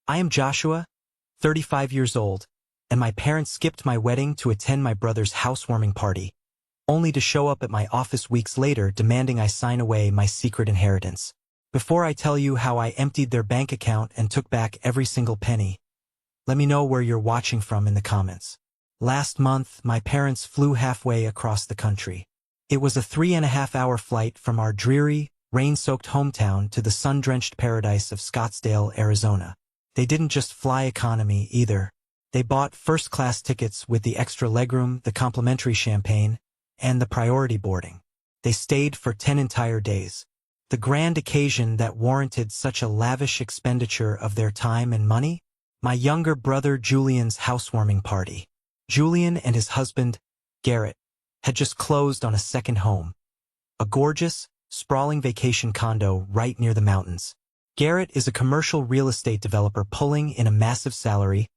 I am Joshua, 35 years old, and my parents skipped my wedding to attend my brother's housewarming party, only to show up at my office weeks later demanding I sign away my secret inheritance. Before I tell you how I emptied their bank account and took back every single penny, let me know where you're watching from in the comments. Last month, my parents flew halfway across the country. It was a 3.5-hour flight from our dreary, rain-soaked hometown to the sun-drenched paradise of Scottsdale, Arizona. They didn't just fly economy either. They bought first-class tickets with the extra legroom, the complimentary champagne, and the priority boarding. They stayed for 10 entire days. The grand occasion that warranted such a lavish expenditure of their time and money? My younger brother Julian's housewarming party. Julian and his husband, Garrett, had just closed on a second home. A gorgeous, sprawling vacation condo right near the mountains. Garrett is a commercial real estate developer pulling in a massive salary,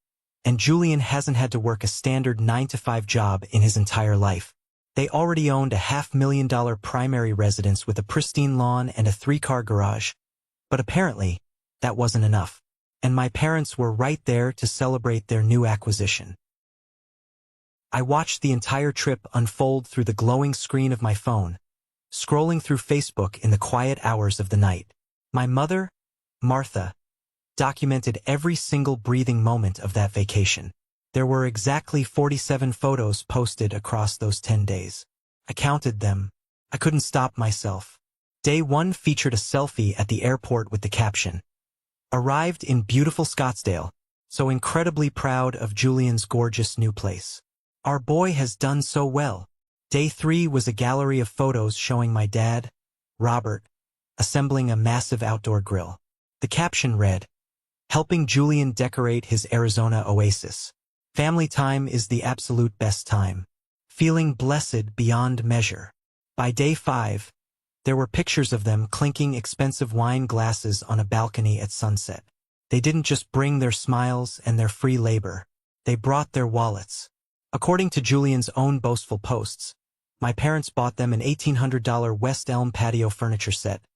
and Julian hasn't had to work a standard 9-to-5 job in his entire life. They already owned a $500,000 primary residence with a pristine lawn and a 3-car garage. But apparently, that wasn't enough. And my parents were right there to celebrate their new acquisition. I watched the entire trip unfold through the glowing screen of my phone, scrolling through Facebook in the quiet hours of the night. My mother, Martha, documented every single breathing moment of that vacation. There were exactly 47 photos posted across those 10 days. I counted them. I couldn't stop myself. Day 1 featured a selfie at the airport with the caption, "Arrived in beautiful Scottsdale, so incredibly proud of Julian's gorgeous new place. Our boy has done so well." Day 3 was a gallery of photos showing my dad, Robert, assembling a massive outdoor grill. The caption read, "Helping Julian decorate his Arizona oasis. Family time is the absolute best time. Feeling blessed beyond measure." By day 5, there were pictures of them clinking expensive wine glasses on a balcony at sunset. They didn't just bring their smiles and their free labor. They brought their wallets. According to Julian's own boastful posts, my parents bought them an $1,800 West Elm patio furniture set,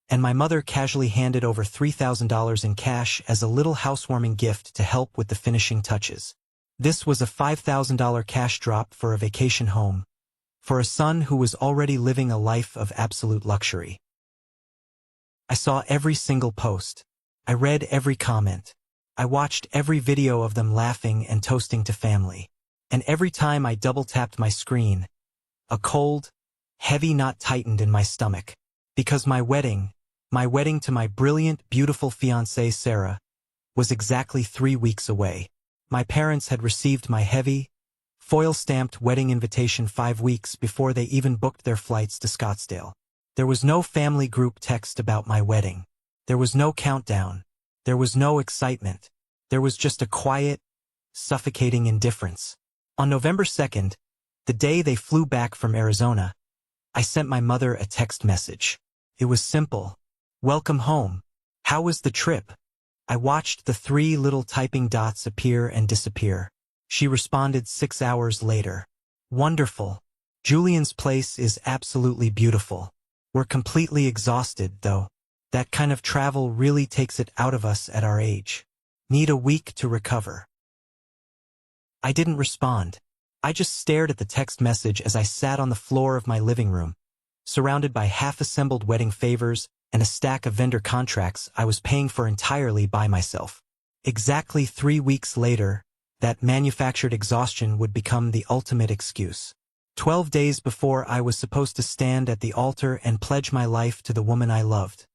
and my mother casually handed over $3,000 in cash as a little housewarming gift to help with the finishing touches. This was a $5,000 cash drop for a vacation home, for a son who was already living a life of absolute luxury. I saw every single post. I read every comment. I watched every video of them laughing and toasting to family. And every time I double-tapped my screen, a cold, heavy knot tightened in my stomach. Because my wedding to my brilliant, beautiful fiancée Sarah, was exactly 3 weeks away. My parents had received my heavy, foil-stamped wedding invitation 5 weeks before they even booked their flights to Scottsdale. There was no family group text about my wedding. There was no countdown. There was no excitement. There was just a quiet, suffocating indifference. On November 2nd, the day they flew back from Arizona, I sent my mother a text message. It was simple. "Welcome home. How was the trip?" I watched the 3 little typing dots appear and disappear. She responded 6 hours later. "Wonderful. Julian's place is absolutely beautiful. We're completely exhausted, though. That kind of travel really takes it out of us at our age. Need a week to recover." I didn't respond. I just stared at the text message as I sat on the floor of my living room, surrounded by half-assembled wedding favors and a stack of vendor contracts I was paying for entirely by myself. Exactly 3 weeks later, that manufactured exhaustion would become the ultimate excuse. 12 days before I was supposed to stand at the altar and pledge my life to the woman I loved,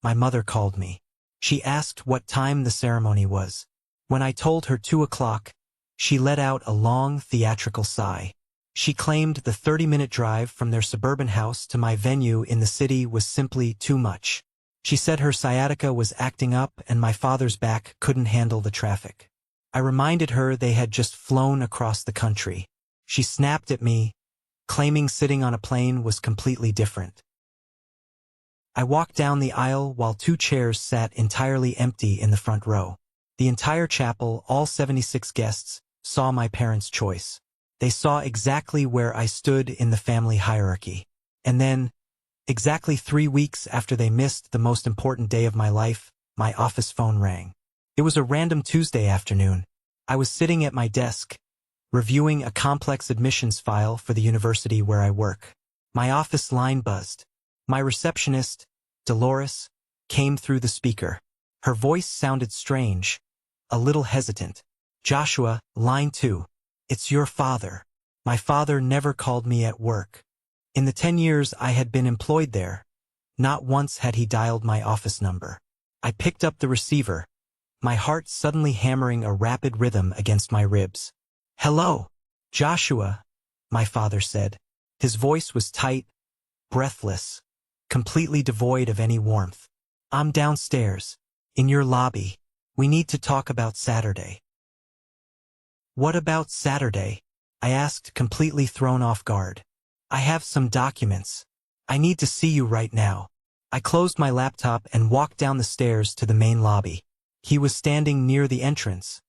my mother called me. She asked what time the ceremony was. When I told her 2 o'clock, she let out a long, theatrical sigh. She claimed the 30-minute drive from their suburban house to my venue in the city was simply too much. She said her sciatica was acting up and my father's back couldn't handle the traffic. I reminded her they had just flown across the country. She snapped at me, claiming sitting on a plane was completely different. I walked down the aisle while 2 chairs sat entirely empty in the front row. The entire chapel, all 76 guests, saw my parents' choice. They saw exactly where I stood in the family hierarchy. And then, exactly 3 weeks after they missed the most important day of my life, my office phone rang. It was a random Tuesday afternoon. I was sitting at my desk, reviewing a complex admissions file for the university where I work. My office line buzzed. My receptionist, Dolores, came through the speaker. Her voice sounded strange, a little hesitant. "Joshua, line 2. It's your father. My father never called me at work. In the 10 years I had been employed there, not once had he dialed my office number." I picked up the receiver, my heart suddenly hammering a rapid rhythm against my ribs. "Hello, Joshua," my father said. His voice was tight, breathless, completely devoid of any warmth. "I'm downstairs, in your lobby. We need to talk about Saturday." "What about Saturday?" I asked, completely thrown off guard. "I have some documents. I need to see you right now." I closed my laptop and walked down the stairs to the main lobby. He was standing near the entrance,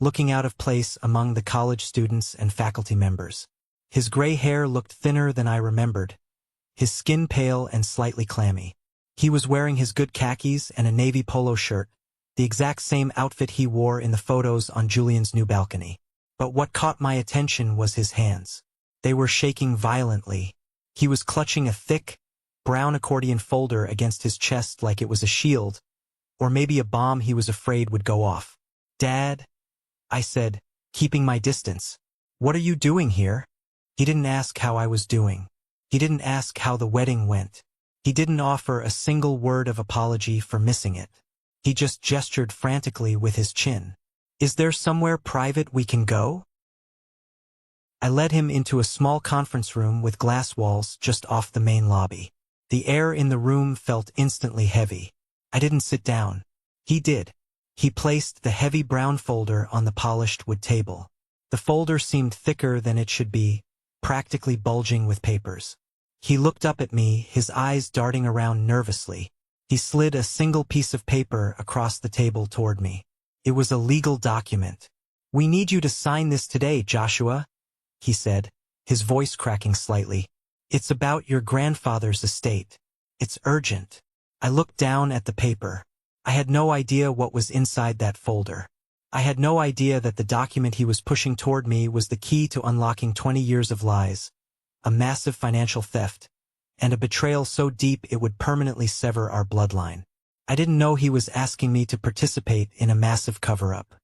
looking out of place among the college students and faculty members. His gray hair looked thinner than I remembered, his skin pale and slightly clammy. He was wearing his good khakis and a navy polo shirt, the exact same outfit he wore in the photos on Julian's new balcony. But what caught my attention was his hands. They were shaking violently. He was clutching a thick, brown accordion folder against his chest like it was a shield, or maybe a bomb he was afraid would go off. "Dad," I said, keeping my distance, "what are you doing here?" He didn't ask how I was doing. He didn't ask how the wedding went. He didn't offer a single word of apology for missing it. He just gestured frantically with his chin. "Is there somewhere private we can go?" I led him into a small conference room with glass walls just off the main lobby. The air in the room felt instantly heavy. I didn't sit down. He did. He placed the heavy brown folder on the polished wood table. The folder seemed thicker than it should be, practically bulging with papers. He looked up at me, his eyes darting around nervously. He slid a single piece of paper across the table toward me. It was a legal document. "We need you to sign this today, Joshua," he said, his voice cracking slightly. "It's about your grandfather's estate. It's urgent." I looked down at the paper. I had no idea what was inside that folder. I had no idea that the document he was pushing toward me was the key to unlocking 20 years of lies, a massive financial theft, and a betrayal so deep it would permanently sever our bloodline. I didn't know he was asking me to participate in a massive cover-up.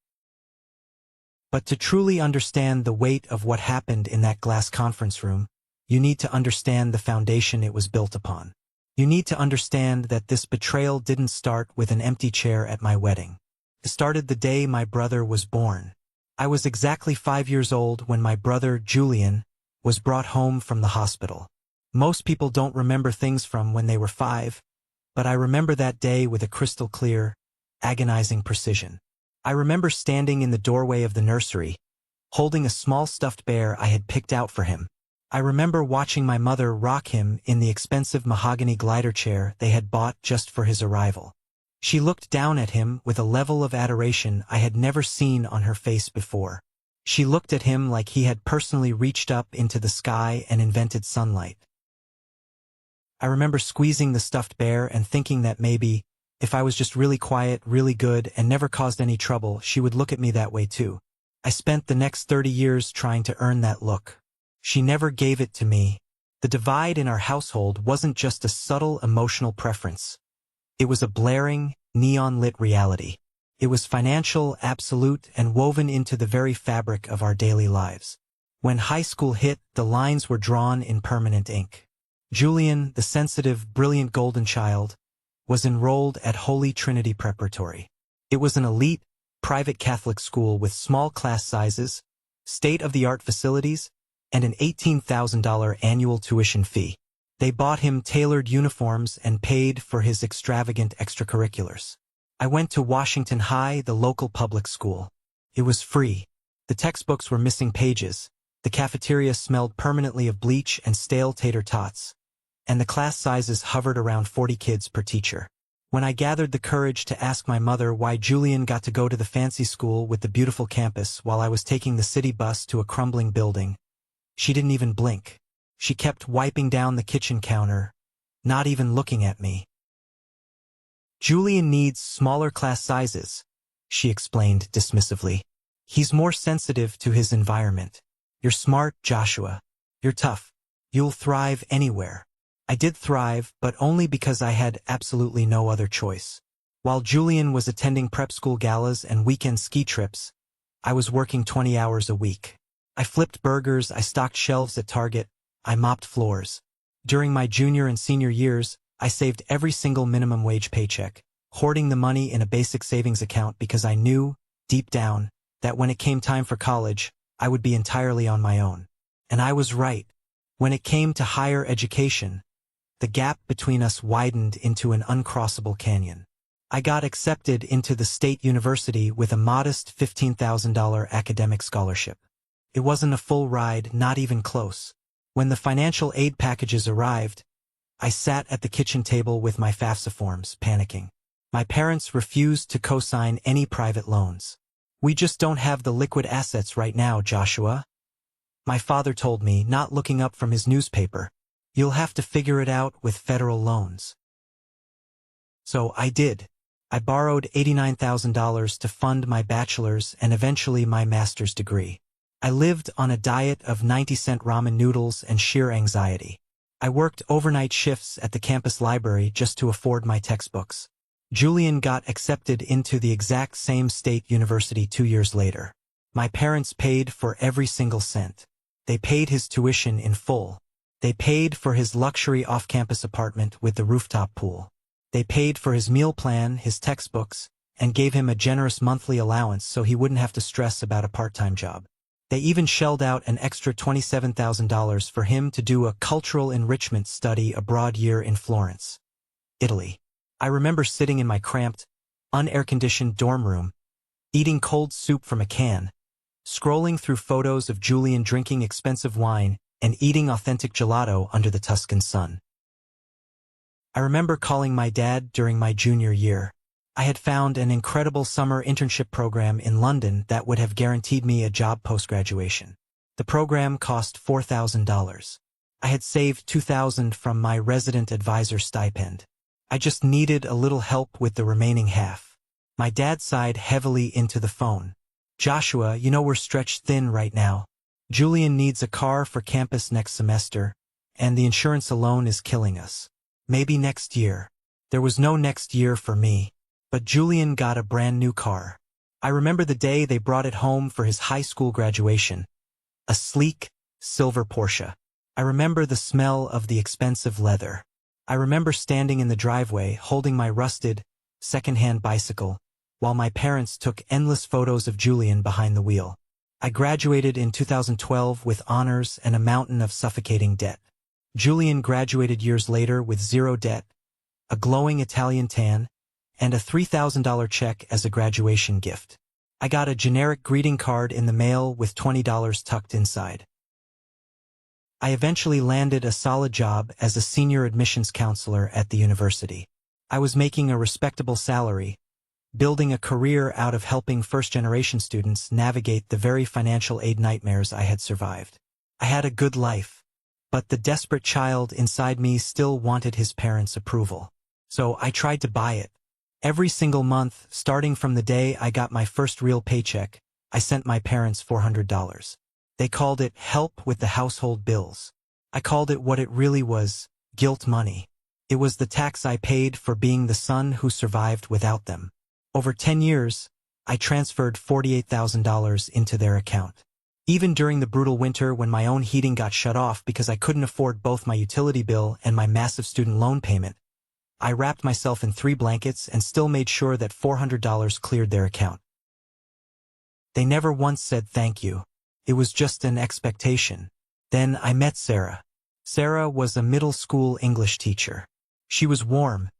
But to truly understand the weight of what happened in that glass conference room, you need to understand the foundation it was built upon. You need to understand that this betrayal didn't start with an empty chair at my wedding. It started the day my brother was born. I was exactly 5 years old when my brother, Julian, was brought home from the hospital. Most people don't remember things from when they were 5, but I remember that day with a crystal clear, agonizing precision. I remember standing in the doorway of the nursery, holding a small stuffed bear I had picked out for him. I remember watching my mother rock him in the expensive mahogany glider chair they had bought just for his arrival. She looked down at him with a level of adoration I had never seen on her face before. She looked at him like he had personally reached up into the sky and invented sunlight. I remember squeezing the stuffed bear and thinking that maybe, if I was just really quiet, really good, and never caused any trouble, she would look at me that way too. I spent the next 30 years trying to earn that look. She never gave it to me. The divide in our household wasn't just a subtle emotional preference. It was a blaring, neon-lit reality. It was financial, absolute, and woven into the very fabric of our daily lives. When high school hit, the lines were drawn in permanent ink. Julian, the sensitive, brilliant golden child, was enrolled at Holy Trinity Preparatory. It was an elite, private Catholic school with small class sizes, state-of-the-art facilities, and an $18,000 annual tuition fee. They bought him tailored uniforms and paid for his extravagant extracurriculars. I went to Washington High, the local public school. It was free. The textbooks were missing pages, the cafeteria smelled permanently of bleach and stale tater tots, and the class sizes hovered around 40 kids per teacher. When I gathered the courage to ask my mother why Julian got to go to the fancy school with the beautiful campus while I was taking the city bus to a crumbling building, she didn't even blink. She kept wiping down the kitchen counter, not even looking at me. "Julian needs smaller class sizes," she explained dismissively. He's more sensitive to his environment. You're smart, Joshua. You're tough. You'll thrive anywhere. I did thrive, but only because I had absolutely no other choice. While Julian was attending prep school galas and weekend ski trips, I was working 20 hours a week. I flipped burgers, I stocked shelves at Target, I mopped floors. During my junior and senior years, I saved every single minimum wage paycheck, hoarding the money in a basic savings account because I knew, deep down, that when it came time for college, I would be entirely on my own. And I was right. When it came to higher education, the gap between us widened into an uncrossable canyon. I got accepted into the state university with a modest $15,000 academic scholarship. It wasn't a full ride, not even close. When the financial aid packages arrived, I sat at the kitchen table with my FAFSA forms, panicking. My parents refused to co-sign any private loans. We just don't have the liquid assets right now, Joshua. My father told me, not looking up from his newspaper. You'll have to figure it out with federal loans. So I did. I borrowed $89,000 to fund my bachelor's and eventually my master's degree. I lived on a diet of 90-cent ramen noodles and sheer anxiety. I worked overnight shifts at the campus library just to afford my textbooks. Julian got accepted into the exact same state university 2 years later. My parents paid for every single cent. They paid his tuition in full. They paid for his luxury off-campus apartment with the rooftop pool. They paid for his meal plan, his textbooks, and gave him a generous monthly allowance so he wouldn't have to stress about a part-time job. They even shelled out an extra $27,000 for him to do a cultural enrichment study abroad year in Florence, Italy. I remember sitting in my cramped, unair-conditioned dorm room, eating cold soup from a can, scrolling through photos of Julian drinking expensive wine and eating authentic gelato under the Tuscan sun. I remember calling my dad during my junior year. I had found an incredible summer internship program in London that would have guaranteed me a job post-graduation. The program cost $4,000. I had saved $2,000 from my resident advisor stipend. I just needed a little help with the remaining half. My dad sighed heavily into the phone. Joshua, you know we're stretched thin right now. Julian needs a car for campus next semester, and the insurance alone is killing us. Maybe next year. There was no next year for me. But Julian got a brand new car. I remember the day they brought it home for his high school graduation. A sleek, silver Porsche. I remember the smell of the expensive leather. I remember standing in the driveway holding my rusted, second-hand bicycle, while my parents took endless photos of Julian behind the wheel. I graduated in 2012 with honors and a mountain of suffocating debt. Julian graduated years later with zero debt, a glowing Italian tan, and a $3,000 check as a graduation gift. I got a generic greeting card in the mail with $20 tucked inside. I eventually landed a solid job as a senior admissions counselor at the university. I was making a respectable salary, building a career out of helping first-generation students navigate the very financial aid nightmares I had survived. I had a good life, but the desperate child inside me still wanted his parents' approval. So I tried to buy it. Every single month, starting from the day I got my first real paycheck, I sent my parents $400. They called it help with the household bills. I called it what it really was, guilt money. It was the tax I paid for being the son who survived without them. Over 10 years, I transferred $48,000 into their account. Even during the brutal winter when my own heating got shut off because I couldn't afford both my utility bill and my massive student loan payment, I wrapped myself in 3 blankets and still made sure that $400 cleared their account. They never once said thank you. It was just an expectation. Then I met Sarah. Sarah was a middle school English teacher. She was warm,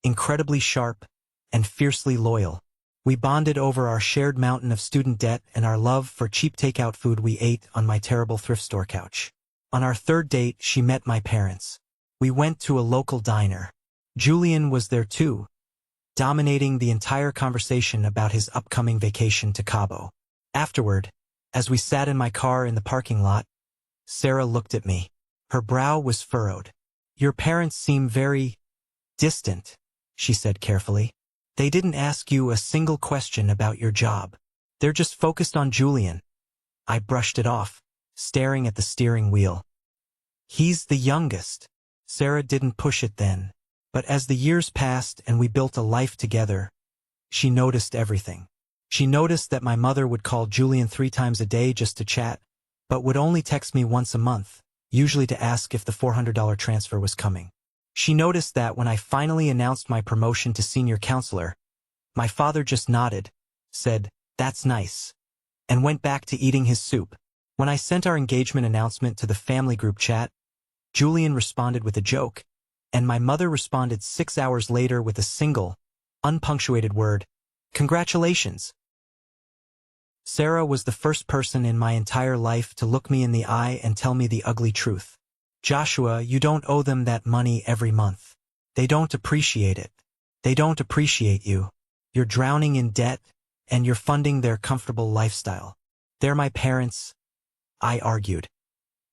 incredibly sharp, and fiercely loyal. We bonded over our shared mountain of student debt and our love for cheap takeout food we ate on my terrible thrift store couch. On our 3rd date, she met my parents. We went to a local diner. Julian was there too, dominating the entire conversation about his upcoming vacation to Cabo. Afterward, as we sat in my car in the parking lot, Sarah looked at me. Her brow was furrowed. Your parents seem very distant, she said carefully. They didn't ask you a single question about your job. They're just focused on Julian. I brushed it off, staring at the steering wheel. He's the youngest. Sarah didn't push it then. But as the years passed and we built a life together, she noticed everything. She noticed that my mother would call Julian 3 times a day just to chat, but would only text me once a month, usually to ask if the $400 transfer was coming. She noticed that when I finally announced my promotion to senior counselor, my father just nodded, said, "That's nice," and went back to eating his soup. When I sent our engagement announcement to the family group chat, Julian responded with a joke, and my mother responded 6 hours later with a single, unpunctuated word, "Congratulations." Sarah was the first person in my entire life to look me in the eye and tell me the ugly truth. "Joshua, you don't owe them that money every month. They don't appreciate it. They don't appreciate you. You're drowning in debt, and you're funding their comfortable lifestyle. They're my parents," I argued,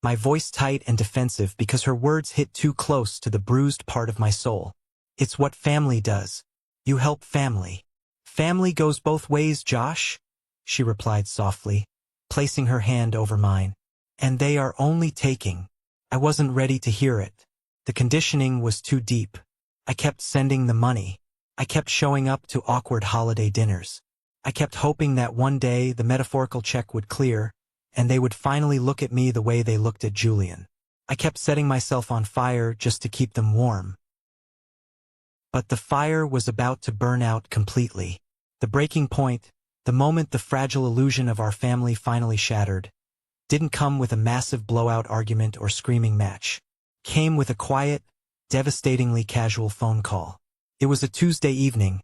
my voice tight and defensive because her words hit too close to the bruised part of my soul. "It's what family does. You help family. Family goes both ways, Josh," she replied softly, placing her hand over mine. "And they are only taking." I wasn't ready to hear it. The conditioning was too deep. I kept sending the money. I kept showing up to awkward holiday dinners. I kept hoping that one day the metaphorical check would clear, and they would finally look at me the way they looked at Julian. I kept setting myself on fire just to keep them warm. But the fire was about to burn out completely. The breaking point, the moment the fragile illusion of our family finally shattered, didn't come with a massive blowout argument or screaming match. Came with a quiet, devastatingly casual phone call. It was a Tuesday evening,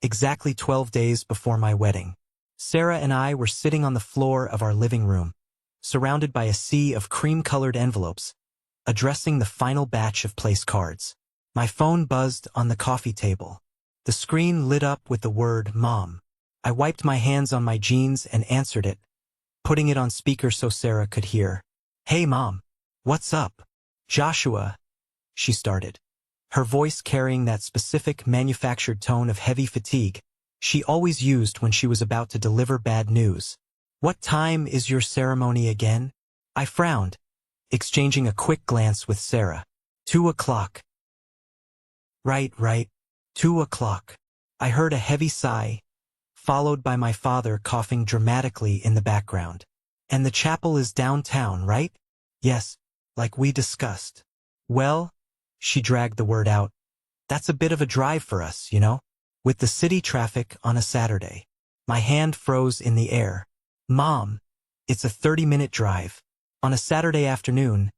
exactly 12 days before my wedding. Sarah and I were sitting on the floor of our living room, surrounded by a sea of cream-colored envelopes, addressing the final batch of place cards. My phone buzzed on the coffee table. The screen lit up with the word "Mom." I wiped my hands on my jeans and answered it, putting it on speaker so Sarah could hear. "Hey, Mom. What's up?" "Joshua," she started, her voice carrying that specific manufactured tone of heavy fatigue she always used when she was about to deliver bad news. "What time is your ceremony again?" I frowned, exchanging a quick glance with Sarah. 2 o'clock. Right. 2 o'clock. I heard a heavy sigh, followed by my father coughing dramatically in the background. "And the chapel is downtown, right?" "Yes, like we discussed." "Well," she dragged the word out, "that's a bit of a drive for us, you know? With the city traffic on a Saturday." My hand froze in the air. "Mom, it's a 30-minute drive. On a Saturday afternoon,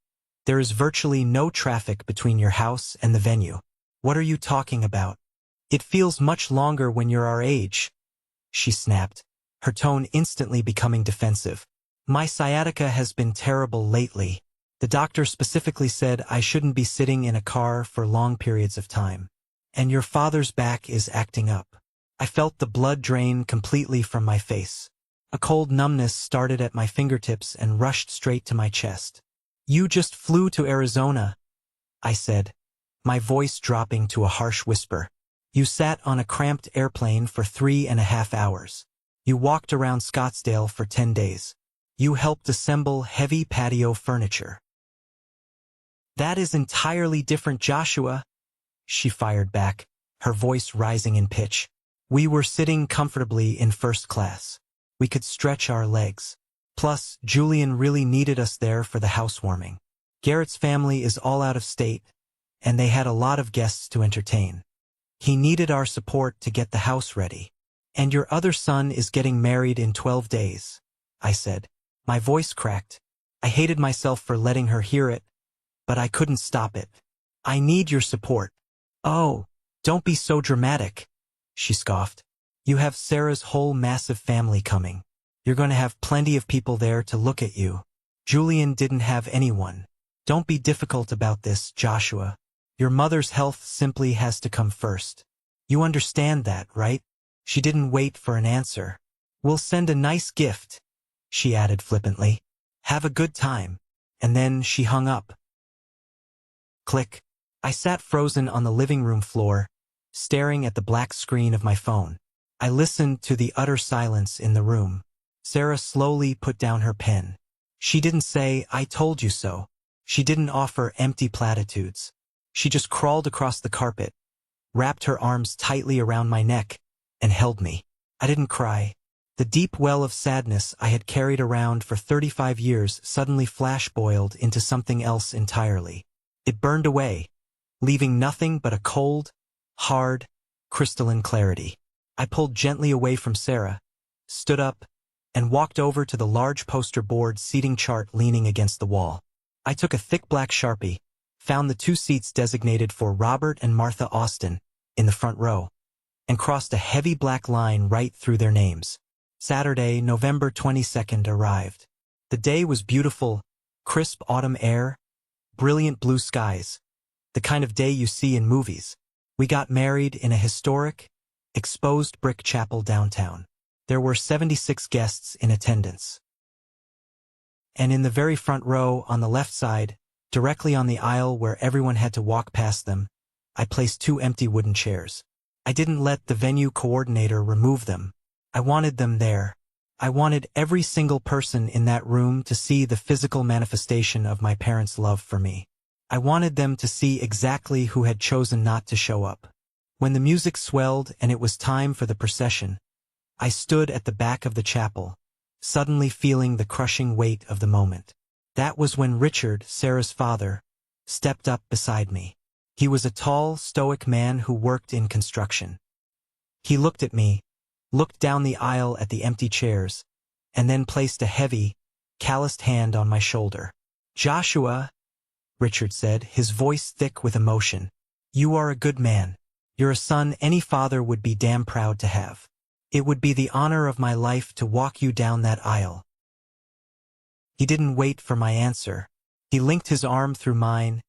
there is virtually no traffic between your house and the venue." "What are you talking about? It feels much longer when you're our age," she snapped, her tone instantly becoming defensive. "My sciatica has been terrible lately. The doctor specifically said I shouldn't be sitting in a car for long periods of time. And your father's back is acting up." I felt the blood drain completely from my face. A cold numbness started at my fingertips and rushed straight to my chest. "You just flew to Arizona," I said, my voice dropping to a harsh whisper. "You sat on a cramped airplane for 3.5 hours. You walked around Scottsdale for 10 days. You helped assemble heavy patio furniture." "That is entirely different, Joshua," she fired back, her voice rising in pitch. "We were sitting comfortably in first class. We could stretch our legs. Plus, Julian really needed us there for the housewarming. Garrett's family is all out of state, and they had a lot of guests to entertain. He needed our support to get the house ready. And your other son is getting married in 12 days, I said. My voice cracked. I hated myself for letting her hear it, but I couldn't stop it. "I need your support." "Oh, don't be so dramatic," she scoffed. "You have Sarah's whole massive family coming. You're going to have plenty of people there to look at you. Julian didn't have anyone. Don't be difficult about this, Joshua. Your mother's health simply has to come first. You understand that, right?" She didn't wait for an answer. "We'll send a nice gift," she added flippantly. "Have a good time." And then she hung up. Click. I sat frozen on the living room floor, staring at the black screen of my phone. I listened to the utter silence in the room. Sarah slowly put down her pen. She didn't say, "I told you so." She didn't offer empty platitudes. She just crawled across the carpet, wrapped her arms tightly around my neck, and held me. I didn't cry. The deep well of sadness I had carried around for 35 years suddenly flash-boiled into something else entirely. It burned away, leaving nothing but a cold, hard, crystalline clarity. I pulled gently away from Sarah, stood up, and walked over to the large poster board seating chart leaning against the wall. I took a thick black Sharpie, found the 2 seats designated for Robert and Martha Austin in the front row, and crossed a heavy black line right through their names. Saturday, November 22nd arrived. The day was beautiful, crisp autumn air, brilliant blue skies, the kind of day you see in movies. We got married in a historic, exposed brick chapel downtown. There were 76 guests in attendance. And in the very front row on the left side, directly on the aisle where everyone had to walk past them, I placed 2 empty wooden chairs. I didn't let the venue coordinator remove them. I wanted them there. I wanted every single person in that room to see the physical manifestation of my parents' love for me. I wanted them to see exactly who had chosen not to show up. When the music swelled and it was time for the procession, I stood at the back of the chapel, suddenly feeling the crushing weight of the moment. That was when Richard, Sarah's father, stepped up beside me. He was a tall, stoic man who worked in construction. He looked at me, looked down the aisle at the empty chairs, and then placed a heavy, calloused hand on my shoulder. "Joshua," Richard said, his voice thick with emotion, "you are a good man. You're a son any father would be damn proud to have. It would be the honor of my life to walk you down that aisle." He didn't wait for my answer. He linked his arm through mine,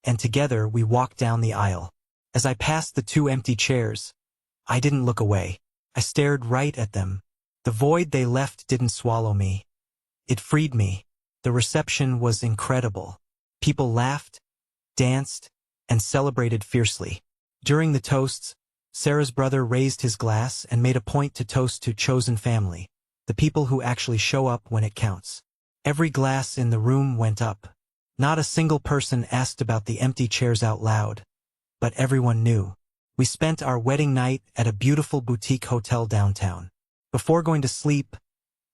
and together we walked down the aisle. As I passed the 2 empty chairs, I didn't look away. I stared right at them. The void they left didn't swallow me. It freed me. The reception was incredible. People laughed, danced, and celebrated fiercely. During the toasts, Sarah's brother raised his glass and made a point to toast to chosen family, the people who actually show up when it counts. Every glass in the room went up. Not a single person asked about the empty chairs out loud, but everyone knew. We spent our wedding night at a beautiful boutique hotel downtown. Before going to sleep,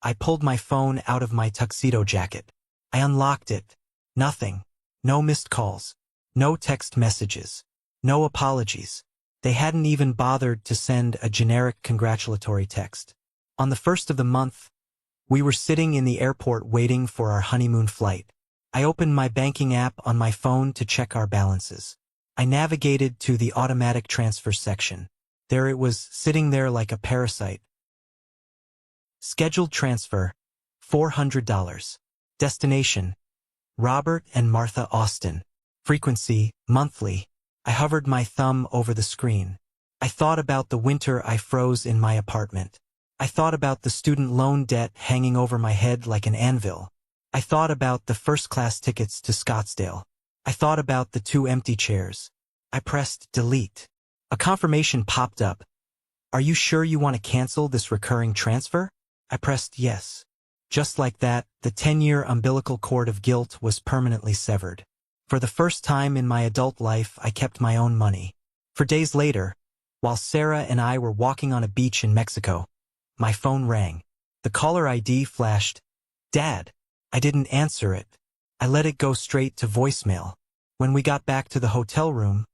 I pulled my phone out of my tuxedo jacket. I unlocked it. Nothing. No missed calls. No text messages. No apologies. They hadn't even bothered to send a generic congratulatory text. On the 1st of the month, we were sitting in the airport waiting for our honeymoon flight. I opened my banking app on my phone to check our balances. I navigated to the automatic transfer section. There it was, sitting there like a parasite. Scheduled transfer, $400. Destination, Robert and Martha Austin. Frequency, monthly. I hovered my thumb over the screen. I thought about the winter I froze in my apartment. I thought about the student loan debt hanging over my head like an anvil. I thought about the first-class tickets to Scottsdale. I thought about the 2 empty chairs. I pressed delete. A confirmation popped up. "Are you sure you want to cancel this recurring transfer?" I pressed yes. Just like that, the 10-year umbilical cord of guilt was permanently severed. For the first time in my adult life, I kept my own money. For days later, while Sarah and I were walking on a beach in Mexico, my phone rang. The caller ID flashed, "Dad." I didn't answer it. I let it go straight to voicemail. When we got back to the hotel room,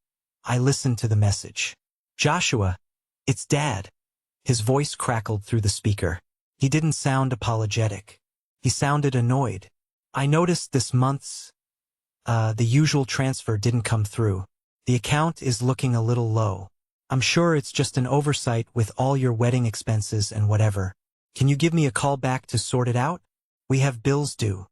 I listened to the message. "Joshua, it's Dad." His voice crackled through the speaker. He didn't sound apologetic. He sounded annoyed. "I noticed this month's, the usual transfer didn't come through. The account is looking a little low. I'm sure it's just an oversight with all your wedding expenses and whatever. Can you give me a call back to sort it out? We have bills due."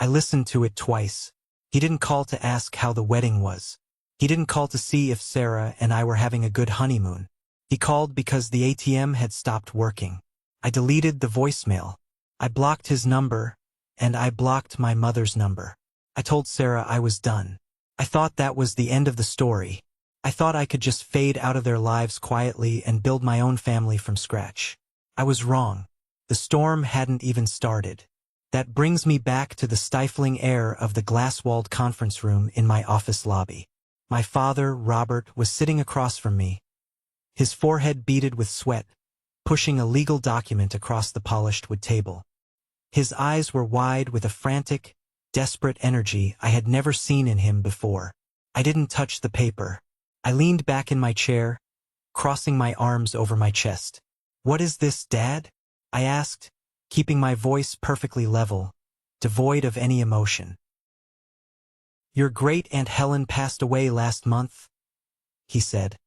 I listened to it twice. He didn't call to ask how the wedding was. He didn't call to see if Sarah and I were having a good honeymoon. He called because the ATM had stopped working. I deleted the voicemail. I blocked his number, and I blocked my mother's number. I told Sarah I was done. I thought that was the end of the story. I thought I could just fade out of their lives quietly and build my own family from scratch. I was wrong. The storm hadn't even started. That brings me back to the stifling air of the glass-walled conference room in my office lobby. My father, Robert, was sitting across from me, his forehead beaded with sweat, pushing a legal document across the polished wood table. His eyes were wide with a frantic, desperate energy I had never seen in him before. I didn't touch the paper. I leaned back in my chair, crossing my arms over my chest. "What is this, Dad?" I asked, keeping my voice perfectly level, devoid of any emotion. "Your great-aunt Helen passed away last month," he said,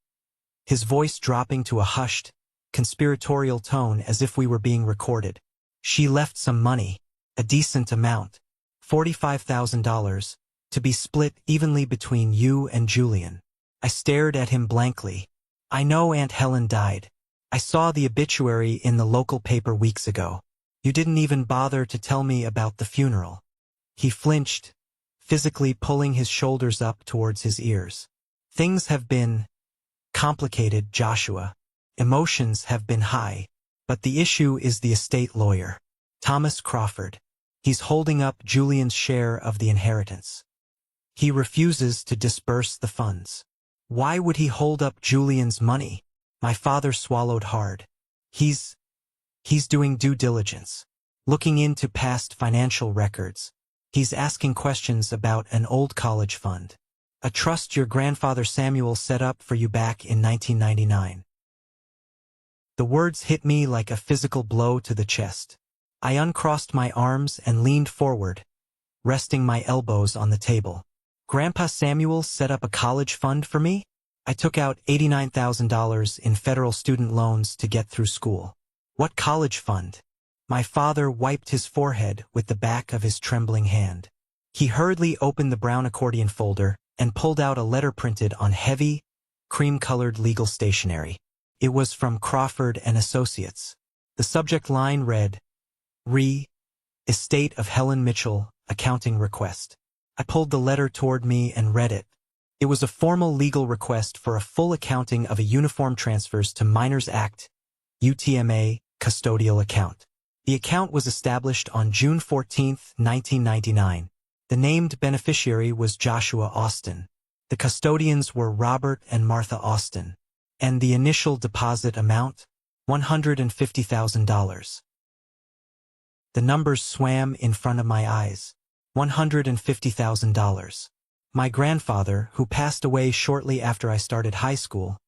his voice dropping to a hushed, conspiratorial tone as if we were being recorded. "She left some money, a decent amount, $45,000, to be split evenly between you and Julian." I stared at him blankly. "I know Aunt Helen died. I saw the obituary in the local paper weeks ago. You didn't even bother to tell me about the funeral." He flinched, physically pulling his shoulders up towards his ears. "Things have been complicated, Joshua. Emotions have been high. But the issue is the estate lawyer, Thomas Crawford. He's holding up Julian's share of the inheritance. He refuses to disburse the funds." "Why would he hold up Julian's money?" My father swallowed hard. He's doing due diligence, looking into past financial records. He's asking questions about an old college fund, a trust your grandfather Samuel set up for you back in 1999. The words hit me like a physical blow to the chest. I uncrossed my arms and leaned forward, resting my elbows on the table. "Grandpa Samuel set up a college fund for me?" I took out $89,000 in federal student loans to get through school. "What college fund?" My father wiped his forehead with the back of his trembling hand. He hurriedly opened the brown accordion folder and pulled out a letter printed on heavy, cream-colored legal stationery. It was from Crawford and Associates. The subject line read, Estate of Helen Mitchell, accounting request. I pulled the letter toward me and read it. It was a formal legal request for a full accounting of a uniform transfers to Minors Act, UTMA, custodial account. The account was established on June 14, 1999. The named beneficiary was Joshua Austin. The custodians were Robert and Martha Austin. And the initial deposit amount? $150,000. The numbers swam in front of my eyes. $150,000. My grandfather, who passed away shortly after I started high school,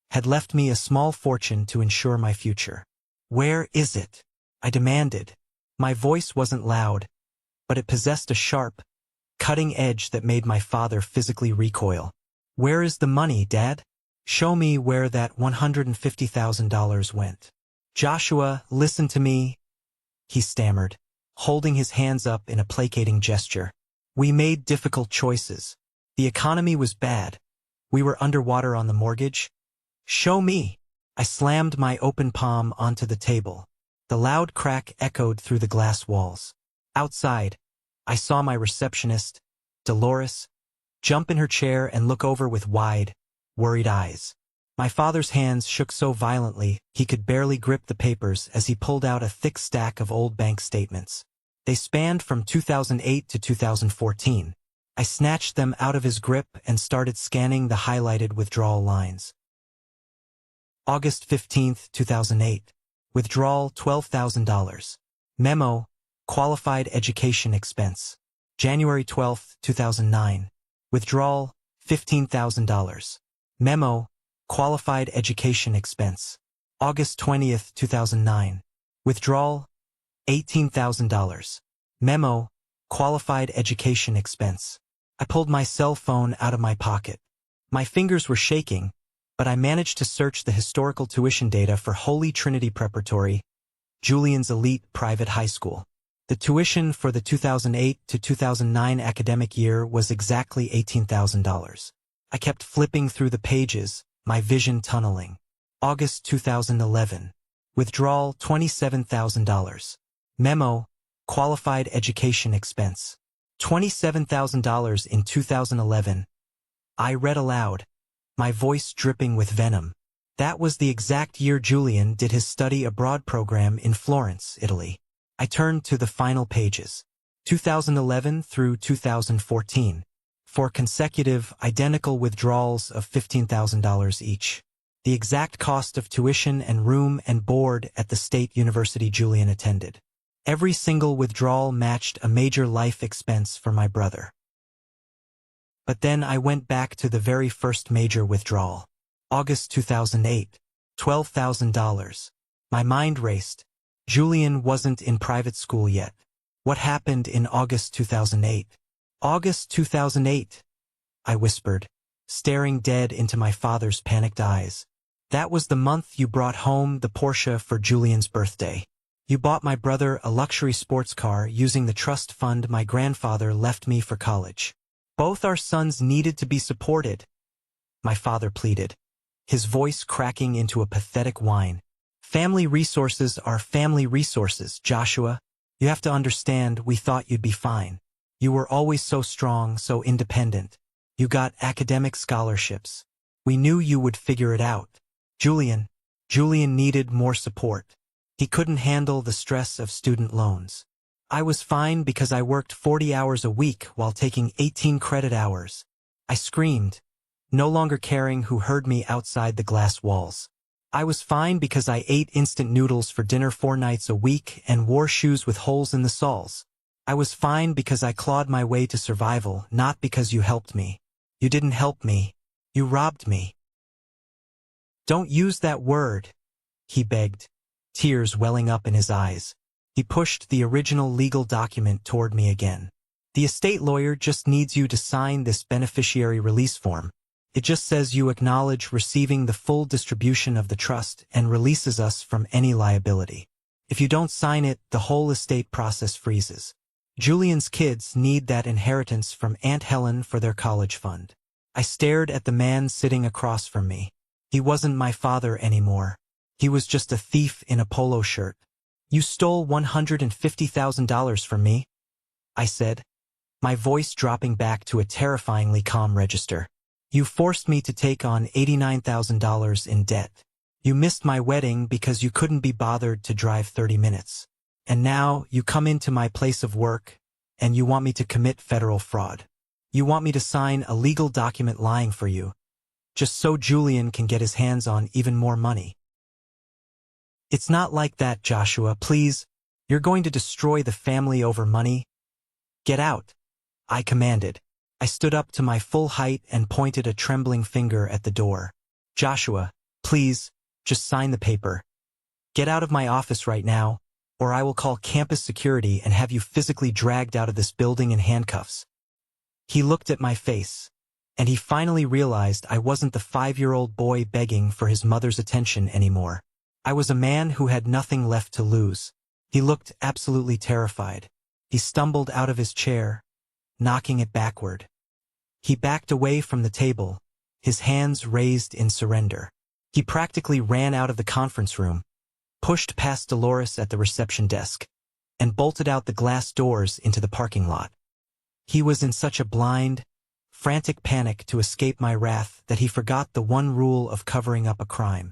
had left me a small fortune to ensure my future. "Where is it?" I demanded. My voice wasn't loud, but it possessed a sharp, cutting edge that made my father physically recoil. "Where is the money, Dad? Show me where that $150,000 went." "Joshua, listen to me," he stammered, holding his hands up in a placating gesture. "We made difficult choices. The economy was bad. We were underwater on the mortgage. Show me." I slammed my open palm onto the table. The loud crack echoed through the glass walls. Outside, I saw my receptionist, Dolores, jump in her chair and look over with wide, worried eyes. My father's hands shook so violently he could barely grip the papers as he pulled out a thick stack of old bank statements. They spanned from 2008 to 2014. I snatched them out of his grip and started scanning the highlighted withdrawal lines. August 15, 2008. Withdrawal $12,000. Memo, qualified education expense. January 12, 2009. Withdrawal $15,000. Memo, qualified education expense. August 20, 2009. Withdrawal $18,000. Memo, qualified education expense. I pulled my cell phone out of my pocket. My fingers were shaking, but I managed to search the historical tuition data for Holy Trinity Preparatory, Julian's elite private high school. The tuition for the 2008 to 2009 academic year was exactly $18,000. I kept flipping through the pages, my vision tunneling. August 2011. Withdrawal $27,000. Memo, qualified education expense. $27,000 in 2011. I read aloud. my voice dripping with venom. That was the exact year Julian did his study abroad program in Florence, Italy. I turned to the final pages. 2011 through 2014. 4 consecutive, identical withdrawals of $15,000 each. The exact cost of tuition and room and board at the state university Julian attended. Every single withdrawal matched a major life expense for my brother. But then I went back to the very first major withdrawal. August 2008. $12,000. My mind raced. Julian wasn't in private school yet. What happened in August 2008? August 2008, I whispered, staring dead into my father's panicked eyes. That was the month you brought home the Porsche for Julian's birthday. You bought my brother a luxury sports car using the trust fund my grandfather left me for college. Both our sons needed to be supported, my father pleaded, his voice cracking into a pathetic whine. Family resources are family resources, Joshua. You have to understand, we thought you'd be fine. You were always so strong, so independent. You got academic scholarships. We knew you would figure it out. Julian needed more support. He couldn't handle the stress of student loans. I was fine because I worked 40 hours a week while taking 18 credit hours. I screamed, no longer caring who heard me outside the glass walls. I was fine because I ate instant noodles for dinner 4 nights a week and wore shoes with holes in the soles. I was fine because I clawed my way to survival, not because you helped me. You didn't help me. You robbed me. Don't use that word, he begged, tears welling up in his eyes. He pushed the original legal document toward me again. The estate lawyer just needs you to sign this beneficiary release form. It just says you acknowledge receiving the full distribution of the trust and releases us from any liability. If you don't sign it, the whole estate process freezes. Julian's kids need that inheritance from Aunt Helen for their college fund. I stared at the man sitting across from me. He wasn't my father anymore. He was just a thief in a polo shirt. You stole $150,000 from me, I said, my voice dropping back to a terrifyingly calm register. You forced me to take on $89,000 in debt. You missed my wedding because you couldn't be bothered to drive 30 minutes. And now you come into my place of work and you want me to commit federal fraud. You want me to sign a legal document lying for you, just so Julian can get his hands on even more money. It's not like that, Joshua, please. You're going to destroy the family over money. Get out, I commanded. I stood up to my full height and pointed a trembling finger at the door. Joshua, please, just sign the paper. Get out of my office right now, or I will call campus security and have you physically dragged out of this building in handcuffs. He looked at my face, and he finally realized I wasn't the 5-year-old boy begging for his mother's attention anymore. I was a man who had nothing left to lose. He looked absolutely terrified. He stumbled out of his chair, knocking it backward. He backed away from the table, his hands raised in surrender. He practically ran out of the conference room, pushed past Dolores at the reception desk, and bolted out the glass doors into the parking lot. He was in such a blind, frantic panic to escape my wrath that he forgot the one rule of covering up a crime.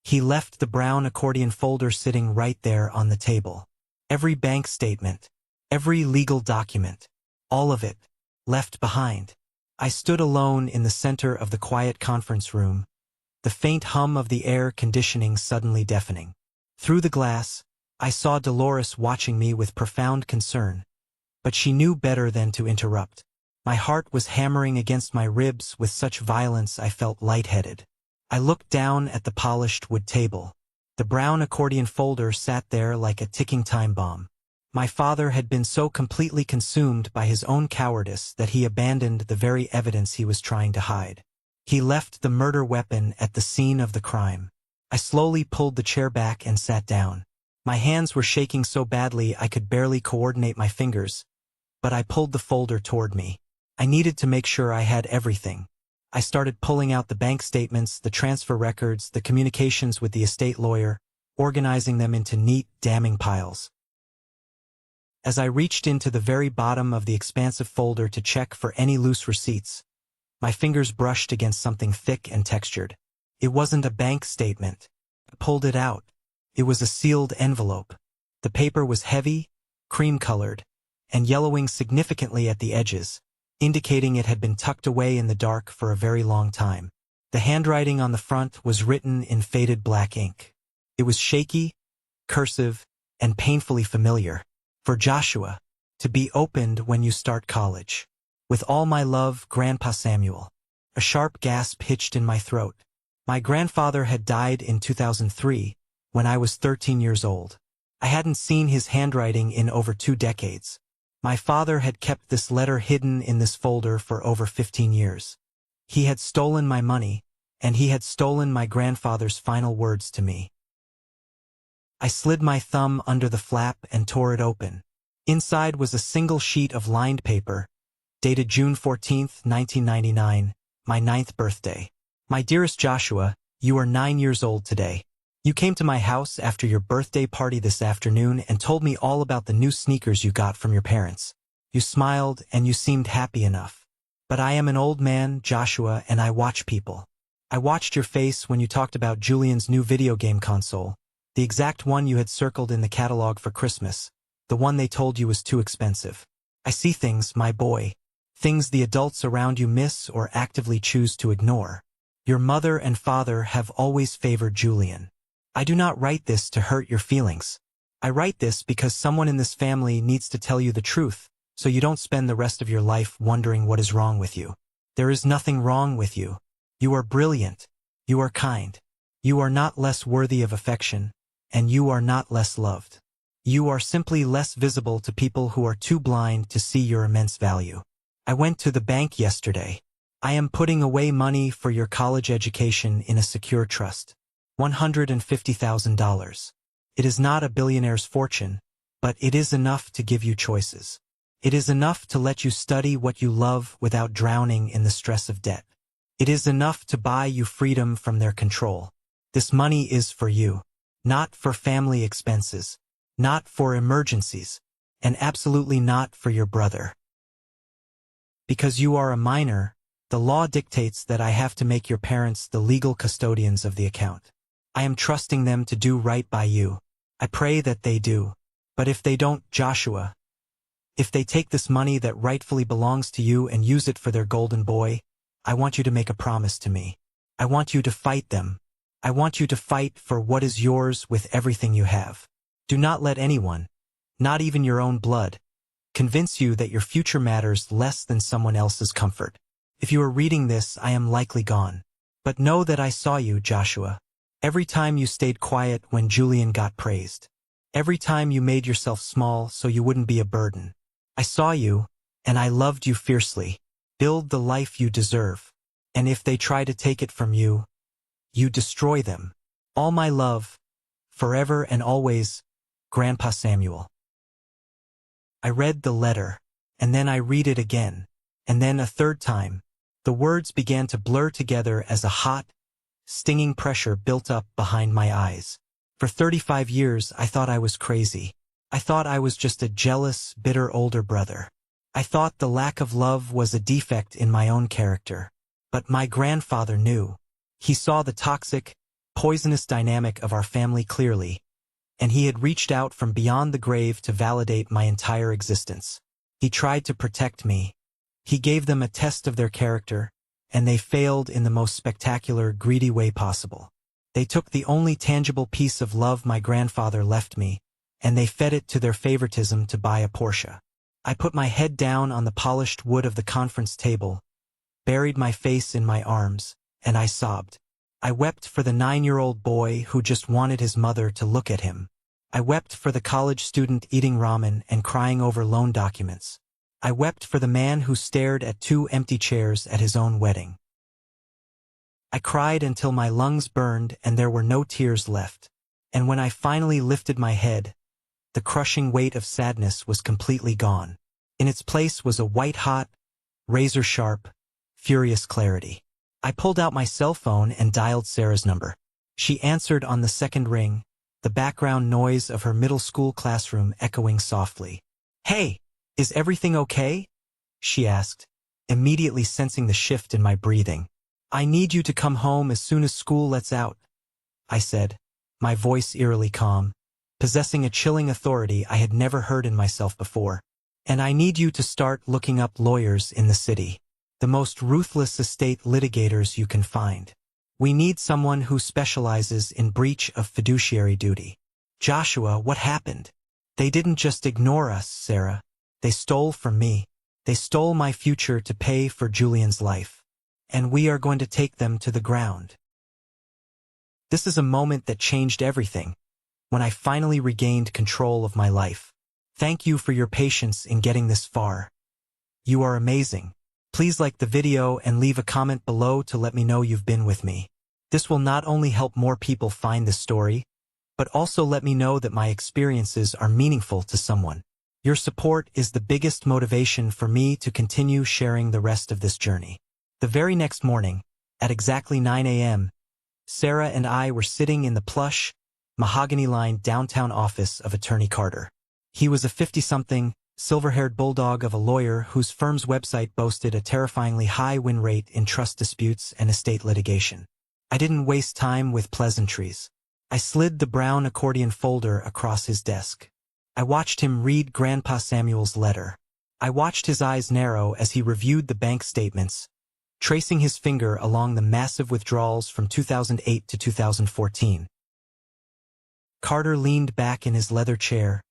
He left the brown accordion folder sitting right there on the table. Every bank statement, every legal document, all of it, left behind. I stood alone in the center of the quiet conference room, the faint hum of the air conditioning suddenly deafening. Through the glass, I saw Dolores watching me with profound concern, but she knew better than to interrupt. My heart was hammering against my ribs with such violence I felt lightheaded. I looked down at the polished wood table. The brown accordion folder sat there like a ticking time bomb. My father had been so completely consumed by his own cowardice that he abandoned the very evidence he was trying to hide. He left the murder weapon at the scene of the crime. I slowly pulled the chair back and sat down. My hands were shaking so badly I could barely coordinate my fingers, but I pulled the folder toward me. I needed to make sure I had everything. I started pulling out the bank statements, the transfer records, the communications with the estate lawyer, organizing them into neat, damning piles. As I reached into the very bottom of the expansive folder to check for any loose receipts, My fingers brushed against something thick and textured. It wasn't a bank statement. I pulled it out. It was a sealed envelope. The paper was heavy, cream-colored, and yellowing significantly at the edges, indicating it had been tucked away in the dark for a very long time. The handwriting on the front was written in faded black ink. It was shaky, cursive, and painfully familiar. For Joshua, to be opened when you start college. With all my love, Grandpa Samuel. A sharp gasp hitched in my throat. My grandfather had died in 2003, when I was 13 years old. I hadn't seen his handwriting in over 2 decades. My father had kept this letter hidden in this folder for over 15 years. He had stolen my money, and he had stolen my grandfather's final words to me. I slid my thumb under the flap and tore it open. Inside was a single sheet of lined paper, dated June 14, 1999, my 9th birthday. My dearest Joshua, you are 9 years old today. You came to my house after your birthday party this afternoon and told me all about the new sneakers you got from your parents. You smiled and you seemed happy enough. But I am an old man, Joshua, and I watch people. I watched your face when you talked about Julian's new video game console, the exact one you had circled in the catalog for Christmas, the one they told you was too expensive. I see things, my boy. Things the adults around you miss or actively choose to ignore. Your mother and father have always favored Julian. I do not write this to hurt your feelings. I write this because someone in this family needs to tell you the truth, so you don't spend the rest of your life wondering what is wrong with you. There is nothing wrong with you. You are brilliant. You are kind. You are not less worthy of affection, and you are not less loved. You are simply less visible to people who are too blind to see your immense value. I went to the bank yesterday. I am putting away money for your college education in a secure trust. $150,000. It is not a billionaire's fortune, but it is enough to give you choices. It is enough to let you study what you love without drowning in the stress of debt. It is enough to buy you freedom from their control. This money is for you, not for family expenses, not for emergencies, and absolutely not for your brother. Because you are a minor, the law dictates that I have to make your parents the legal custodians of the account. I am trusting them to do right by you. I pray that they do. But if they don't, Joshua, if they take this money that rightfully belongs to you and use it for their golden boy, I want you to make a promise to me. I want you to fight them. I want you to fight for what is yours with everything you have. Do not let anyone, not even your own blood, convince you that your future matters less than someone else's comfort. If you are reading this, I am likely gone. But know that I saw you, Joshua. Every time you stayed quiet when Julian got praised. Every time you made yourself small so you wouldn't be a burden. I saw you, and I loved you fiercely. Build the life you deserve. And if they try to take it from you, you destroy them. All my love, forever and always, Grandpa Samuel. I read the letter, and then I read it again, and then a third time. The words began to blur together as a hot, stinging pressure built up behind my eyes. For 35 years, I thought I was crazy. I thought I was just a jealous, bitter older brother. I thought the lack of love was a defect in my own character. But my grandfather knew. He saw the toxic, poisonous dynamic of our family clearly, and he had reached out from beyond the grave to validate my entire existence. He tried to protect me. He gave them a test of their character, and they failed in the most spectacular, greedy way possible. They took the only tangible piece of love my grandfather left me, and they fed it to their favoritism to buy a Porsche. I put my head down on the polished wood of the conference table, buried my face in my arms, and I sobbed. I wept for the 9-year-old boy who just wanted his mother to look at him. I wept for the college student eating ramen and crying over loan documents. I wept for the man who stared at 2 empty chairs at his own wedding. I cried until my lungs burned and there were no tears left. And when I finally lifted my head, the crushing weight of sadness was completely gone. In its place was a white-hot, razor-sharp, furious clarity. I pulled out my cell phone and dialed Sarah's number. She answered on the second ring, the background noise of her middle school classroom echoing softly. "Hey, is everything okay?" she asked. immediately sensing the shift in my breathing. "I need you to come home as soon as school lets out," I said, my voice eerily calm, possessing a chilling authority I had never heard in myself before. "And I need you to start looking up lawyers in the city. The most ruthless estate litigators you can find. We need someone who specializes in breach of fiduciary duty." "Joshua, what happened?" "They didn't just ignore us, Sarah. They stole from me. They stole my future to pay for Julian's life. And we are going to take them to the ground." This is a moment that changed everything, when I finally regained control of my life. Thank you for your patience in getting this far. You are amazing. Please like the video and leave a comment below to let me know you've been with me. This will not only help more people find this story, but also let me know that my experiences are meaningful to someone. Your support is the biggest motivation for me to continue sharing the rest of this journey. The very next morning, at exactly 9 a.m., Sarah and I were sitting in the plush, mahogany-lined downtown office of Attorney Carter. He was a 50-something, silver-haired bulldog of a lawyer whose firm's website boasted a terrifyingly high win rate in trust disputes and estate litigation. I didn't waste time with pleasantries. I slid the brown accordion folder across his desk. I watched him read Grandpa Samuel's letter. I watched his eyes narrow as he reviewed the bank statements, tracing his finger along the massive withdrawals from 2008 to 2014. Carter leaned back in his leather chair,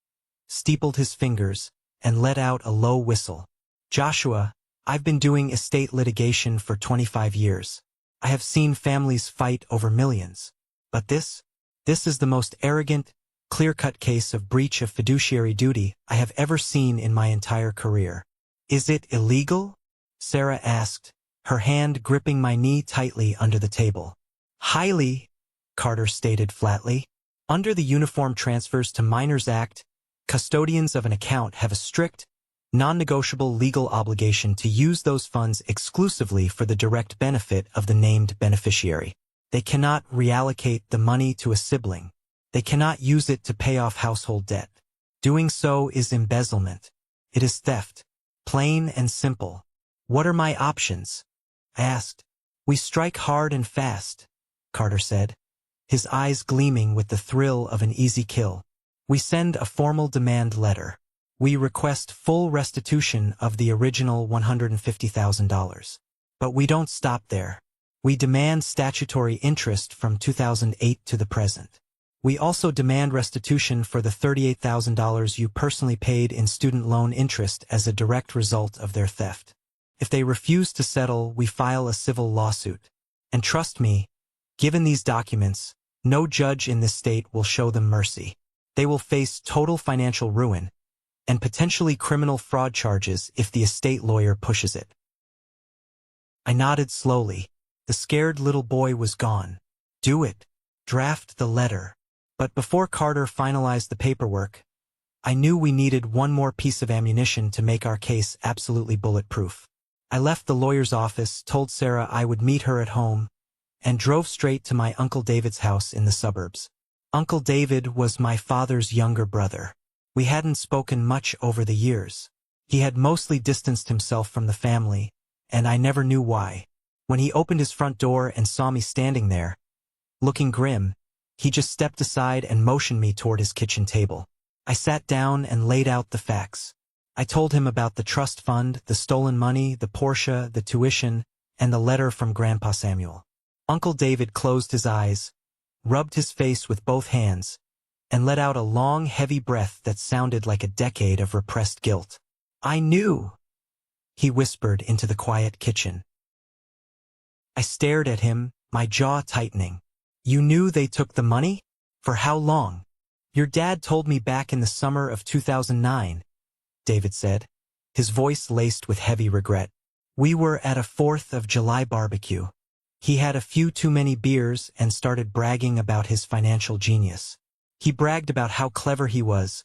steepled his fingers, and let out a low whistle. "Joshua, I've been doing estate litigation for 25 years. I have seen families fight over millions. But this is the most arrogant, clear-cut case of breach of fiduciary duty I have ever seen in my entire career." "Is it illegal?" Sarah asked, her hand gripping my knee tightly under the table. "Highly," Carter stated flatly. "Under the Uniform Transfers to Minors Act, custodians of an account have a strict, non-negotiable legal obligation to use those funds exclusively for the direct benefit of the named beneficiary. They cannot reallocate the money to a sibling. They cannot use it to pay off household debt. Doing so is embezzlement. It is theft. Plain and simple. What are my options?" I asked. "We strike hard and fast," Carter said, his eyes gleaming with the thrill of an easy kill. "We send a formal demand letter. We request full restitution of the original $150,000. But we don't stop there. We demand statutory interest from 2008 to the present. We also demand restitution for the $38,000 you personally paid in student loan interest as a direct result of their theft. If they refuse to settle, we file a civil lawsuit. And trust me, given these documents, no judge in this state will show them mercy. They will face total financial ruin and potentially criminal fraud charges if the estate lawyer pushes it." I nodded slowly. The scared little boy was gone. "Do it. Draft the letter." But before Carter finalized the paperwork, I knew we needed one more piece of ammunition to make our case absolutely bulletproof. I left the lawyer's office, told Sarah I would meet her at home, and drove straight to my Uncle David's house in the suburbs. Uncle David was my father's younger brother. We hadn't spoken much over the years. He had mostly distanced himself from the family, and I never knew why. When he opened his front door and saw me standing there, looking grim, he just stepped aside and motioned me toward his kitchen table. I sat down and laid out the facts. I told him about the trust fund, the stolen money, the Porsche, the tuition, and the letter from Grandpa Samuel. Uncle David closed his eyes, rubbed his face with both hands, and let out a long, heavy breath that sounded like a decade of repressed guilt. "I knew," he whispered into the quiet kitchen. I stared at him, my jaw tightening. "You knew they took the money? For how long?" "Your dad told me back in the summer of 2009, David said, his voice laced with heavy regret. "We were at a 4th of July barbecue. He had a few too many beers and started bragging about his financial genius. He bragged about how clever he was,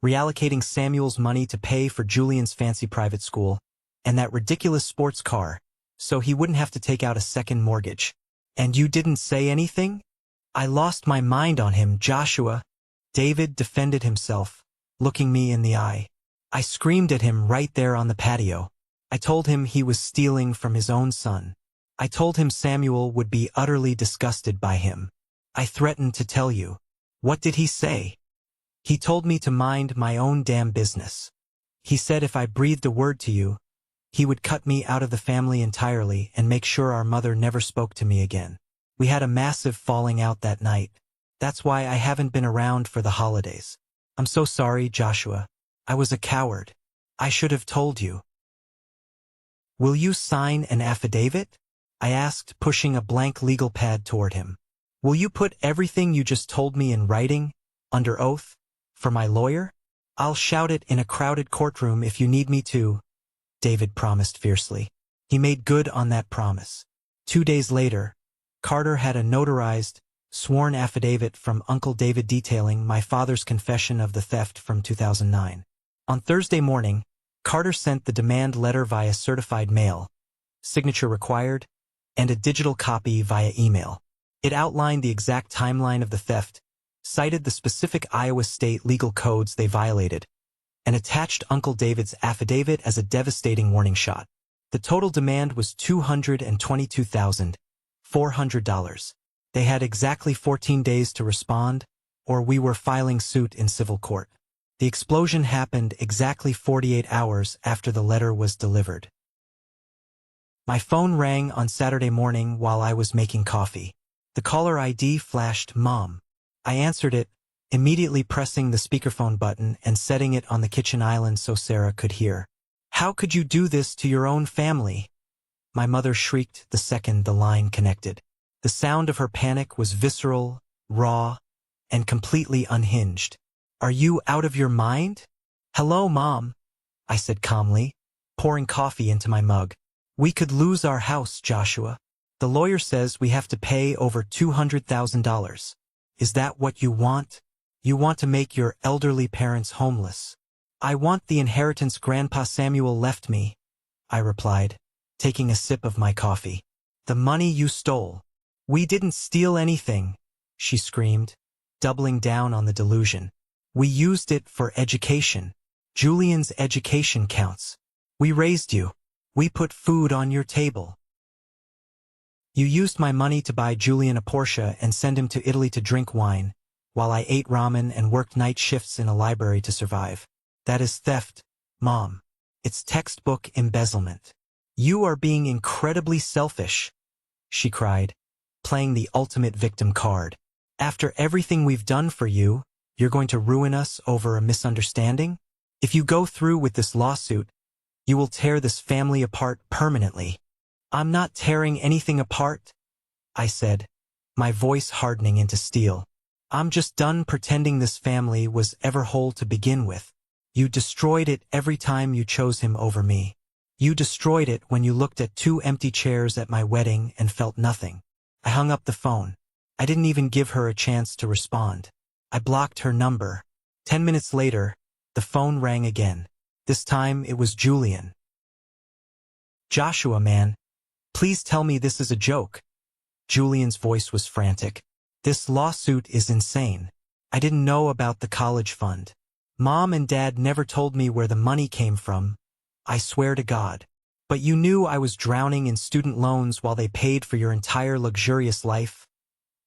reallocating Samuel's money to pay for Julian's fancy private school, and that ridiculous sports car, so he wouldn't have to take out a second mortgage. And you didn't say anything?" "I lost my mind on him, Joshua." David defended himself, looking me in the eye. "I screamed at him right there on the patio. I told him he was stealing from his own son. I told him Samuel would be utterly disgusted by him. I threatened to tell you. What did he say? He told me to mind my own damn business. He said if I breathed a word to you, he would cut me out of the family entirely and make sure our mother never spoke to me again. We had a massive falling out that night. That's why I haven't been around for the holidays. I'm so sorry, Joshua. I was a coward. I should have told you. Will you sign an affidavit? I asked, pushing a blank legal pad toward him. Will you put everything you just told me in writing, under oath, for my lawyer? I'll shout it in a crowded courtroom if you need me to, David promised fiercely. He made good on that promise. 2 days later, Carter had a notarized, sworn affidavit from Uncle David detailing my father's confession of the theft from 2009. On Thursday morning, Carter sent the demand letter via certified mail, signature required, and a digital copy via email. It outlined the exact timeline of the theft, cited the specific Iowa state legal codes they violated, and attached Uncle David's affidavit as a devastating warning shot. The total demand was $222,400. They had exactly 14 days to respond, or we were filing suit in civil court. The explosion happened exactly 48 hours after the letter was delivered. My phone rang on Saturday morning while I was making coffee. The caller ID flashed Mom. I answered it, immediately pressing the speakerphone button and setting it on the kitchen island so Sarah could hear. How could you do this to your own family? My mother shrieked the second the line connected. The sound of her panic was visceral, raw, and completely unhinged. Are you out of your mind? Hello, Mom, I said calmly, pouring coffee into my mug. We could lose our house, Joshua. The lawyer says we have to pay over $200,000. Is that what you want? You want to make your elderly parents homeless. I want the inheritance Grandpa Samuel left me, I replied, taking a sip of my coffee. The money you stole. We didn't steal anything, she screamed, doubling down on the delusion. We used it for education. Julian's education counts. We raised you. We put food on your table. You used my money to buy Julian a Porsche and send him to Italy to drink wine, while I ate ramen and worked night shifts in a library to survive. That is theft, Mom. It's textbook embezzlement. You are being incredibly selfish, she cried, playing the ultimate victim card. After everything we've done for you, you're going to ruin us over a misunderstanding? If you go through with this lawsuit, you will tear this family apart permanently. I'm not tearing anything apart, I said, my voice hardening into steel. I'm just done pretending this family was ever whole to begin with. You destroyed it every time you chose him over me. You destroyed it when you looked at 2 empty chairs at my wedding and felt nothing. I hung up the phone. I didn't even give her a chance to respond. I blocked her number. 10 minutes later, the phone rang again. This time it was Julian. Joshua, man, please tell me this is a joke. Julian's voice was frantic. This lawsuit is insane. I didn't know about the college fund. Mom and Dad never told me where the money came from. I swear to God. But you knew I was drowning in student loans while they paid for your entire luxurious life,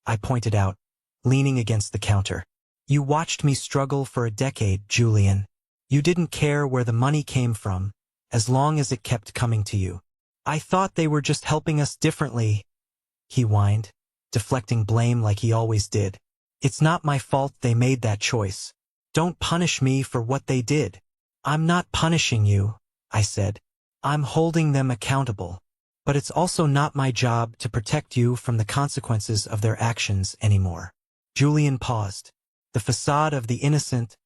I pointed out, leaning against the counter. You watched me struggle for a decade, Julian. You didn't care where the money came from, as long as it kept coming to you. I thought they were just helping us differently, he whined, deflecting blame like he always did. It's not my fault they made that choice. Don't punish me for what they did. I'm not punishing you, I said. I'm holding them accountable. But it's also not my job to protect you from the consequences of their actions anymore. Julian paused. The facade of the innocent,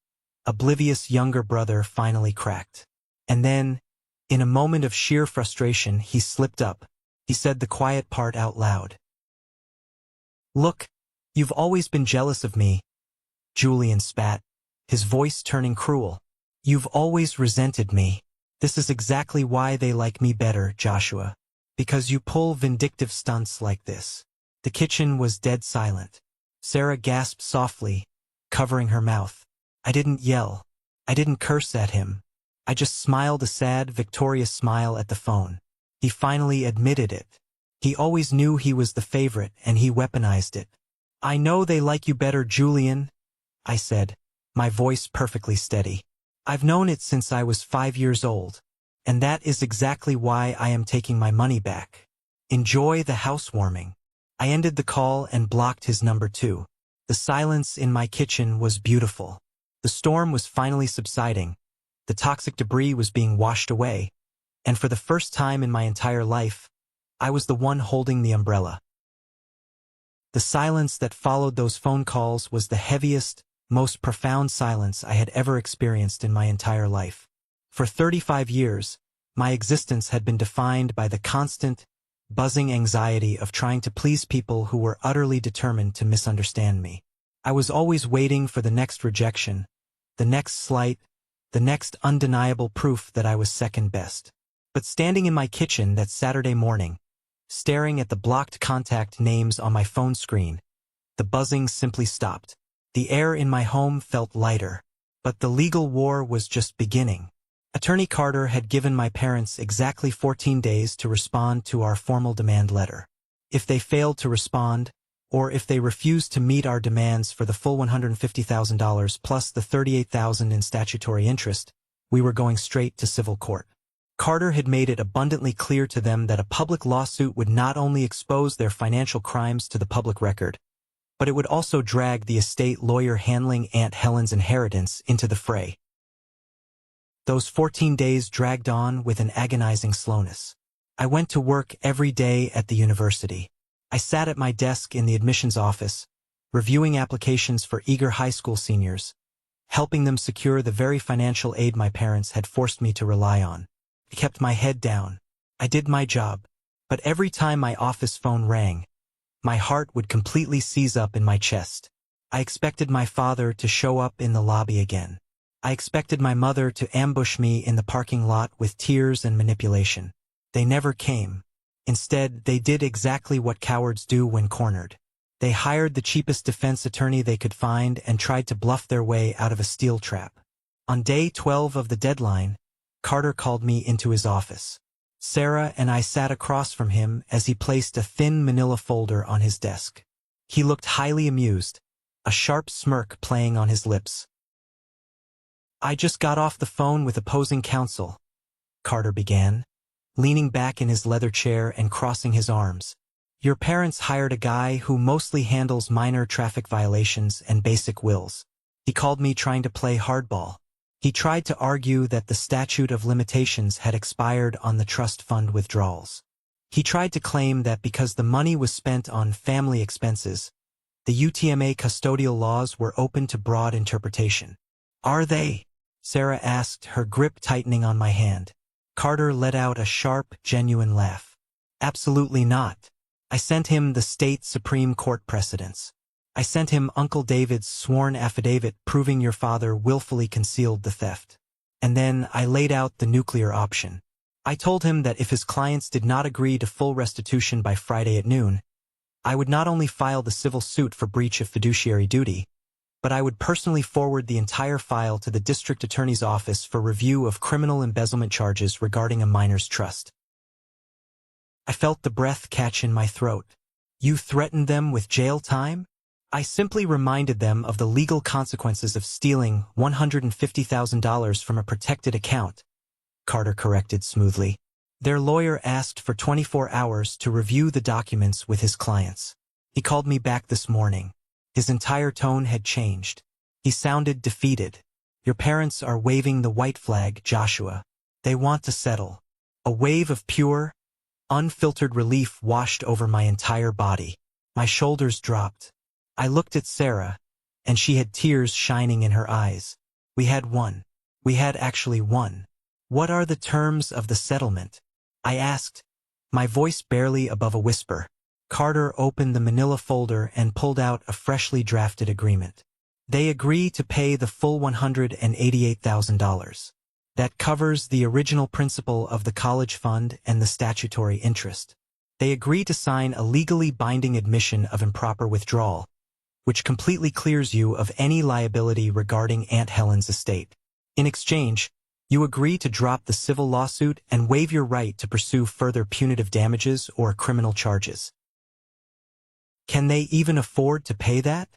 oblivious younger brother finally cracked. And then, in a moment of sheer frustration, he slipped up. He said the quiet part out loud. Look, you've always been jealous of me. Julian spat, his voice turning cruel. You've always resented me. This is exactly why they like me better, Joshua. Because you pull vindictive stunts like this. The kitchen was dead silent. Sarah gasped softly, covering her mouth. I didn't yell. I didn't curse at him. I just smiled a sad, victorious smile at the phone. He finally admitted it. He always knew he was the favorite, and he weaponized it. "I know they like you better, Julian," I said, my voice perfectly steady. "I've known it since I was 5 years old, and that is exactly why I am taking my money back. Enjoy the housewarming." I ended the call and blocked his number too. The silence in my kitchen was beautiful. The storm was finally subsiding. The toxic debris was being washed away, and for the first time in my entire life, I was the one holding the umbrella. The silence that followed those phone calls was the heaviest, most profound silence I had ever experienced in my entire life. For 35 years, my existence had been defined by the constant, buzzing anxiety of trying to please people who were utterly determined to misunderstand me. I was always waiting for the next rejection, the next slight, the next undeniable proof that I was second best. But standing in my kitchen that Saturday morning, staring at the blocked contact names on my phone screen, the buzzing simply stopped. The air in my home felt lighter. But the legal war was just beginning. Attorney Carter had given my parents exactly 14 days to respond to our formal demand letter. If they failed to respond, or if they refused to meet our demands for the full $150,000 plus the $38,000 in statutory interest, we were going straight to civil court. Carter had made it abundantly clear to them that a public lawsuit would not only expose their financial crimes to the public record, but it would also drag the estate lawyer handling Aunt Helen's inheritance into the fray. Those 14 days dragged on with an agonizing slowness. I went to work every day at the university. I sat at my desk in the admissions office, reviewing applications for eager high school seniors, helping them secure the very financial aid my parents had forced me to rely on. I kept my head down. I did my job. But every time my office phone rang, my heart would completely seize up in my chest. I expected my father to show up in the lobby again. I expected my mother to ambush me in the parking lot with tears and manipulation. They never came. Instead, they did exactly what cowards do when cornered. They hired the cheapest defense attorney they could find and tried to bluff their way out of a steel trap. On day 12 of the deadline, Carter called me into his office. Sarah and I sat across from him as he placed a thin manila folder on his desk. He looked highly amused, a sharp smirk playing on his lips. "I just got off the phone with opposing counsel," Carter began, leaning back in his leather chair and crossing his arms. "Your parents hired a guy who mostly handles minor traffic violations and basic wills. He called me trying to play hardball. He tried to argue that the statute of limitations had expired on the trust fund withdrawals. He tried to claim that because the money was spent on family expenses, the UTMA custodial laws were open to broad interpretation." "Are they?" Sarah asked, her grip tightening on my hand. Carter let out a sharp, genuine laugh. "Absolutely not. I sent him the state Supreme Court precedents. I sent him Uncle David's sworn affidavit proving your father willfully concealed the theft. And then I laid out the nuclear option. I told him that if his clients did not agree to full restitution by Friday at noon, I would not only file the civil suit for breach of fiduciary duty, but I would personally forward the entire file to the district attorney's office for review of criminal embezzlement charges regarding a minor's trust. I felt the breath catch in my throat. "You threatened them with jail time?" "I simply reminded them of the legal consequences of stealing $150,000 from a protected account," Carter corrected smoothly. "Their lawyer asked for 24 hours to review the documents with his clients. He called me back this morning. His entire tone had changed. He sounded defeated. Your parents are waving the white flag, Joshua. They want to settle." A wave of pure, unfiltered relief washed over my entire body. My shoulders dropped. I looked at Sarah, and she had tears shining in her eyes. We had won. We had actually won. "What are the terms of the settlement?" I asked, my voice barely above a whisper. Carter opened the manila folder and pulled out a freshly drafted agreement. "They agree to pay the full $188,000. That covers the original principal of the college fund and the statutory interest. They agree to sign a legally binding admission of improper withdrawal, which completely clears you of any liability regarding Aunt Helen's estate. In exchange, You agree to drop the civil lawsuit and waive your right to pursue further punitive damages or criminal charges. Can they even afford to pay that?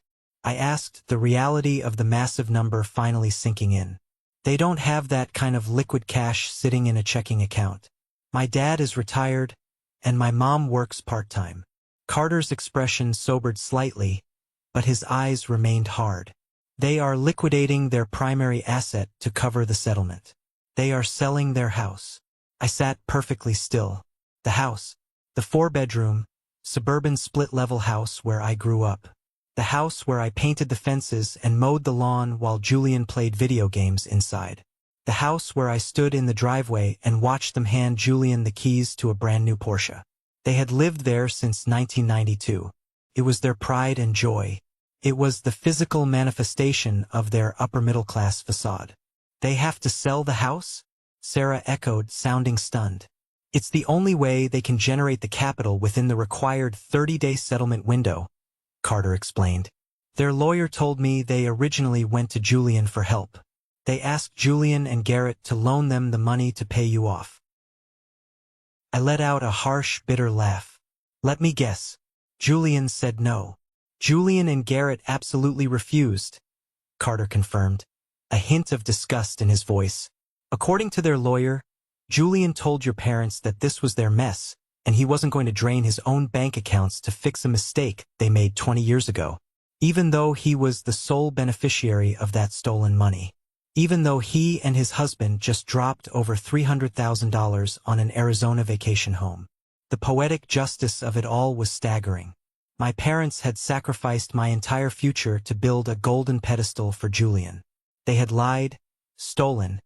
I asked, the reality of the massive number finally sinking in. They don't have that kind of liquid cash sitting in a checking account. My dad is retired, and my mom works part-time. Carter's expression sobered slightly, but his eyes remained hard. They are liquidating their primary asset to cover the settlement. They are selling their house. I sat perfectly still. The house, the 4-bedroom, suburban split-level house where I grew up. The house where I painted the fences and mowed the lawn while Julian played video games inside. The house where I stood in the driveway and watched them hand Julian the keys to a brand new Porsche. They had lived there since 1992. It was their pride and joy. It was the physical manifestation of their upper-middle-class facade. They have to sell the house? Sarah echoed, sounding stunned. It's the only way they can generate the capital within the required 30-day settlement window, Carter explained. Their lawyer told me they originally went to Julian for help. They asked Julian and Garrett to loan them the money to pay you off. I let out a harsh, bitter laugh. Let me guess. Julian said no. Julian and Garrett absolutely refused, Carter confirmed, a hint of disgust in his voice. According to their lawyer, Julian told your parents that this was their mess, and he wasn't going to drain his own bank accounts to fix a mistake they made 20 years ago, even though he was the sole beneficiary of that stolen money. Even though he and his husband just dropped over $300,000 on an Arizona vacation home. The poetic justice of it all was staggering. My parents had sacrificed my entire future to build a golden pedestal for Julian. They had lied, stolen,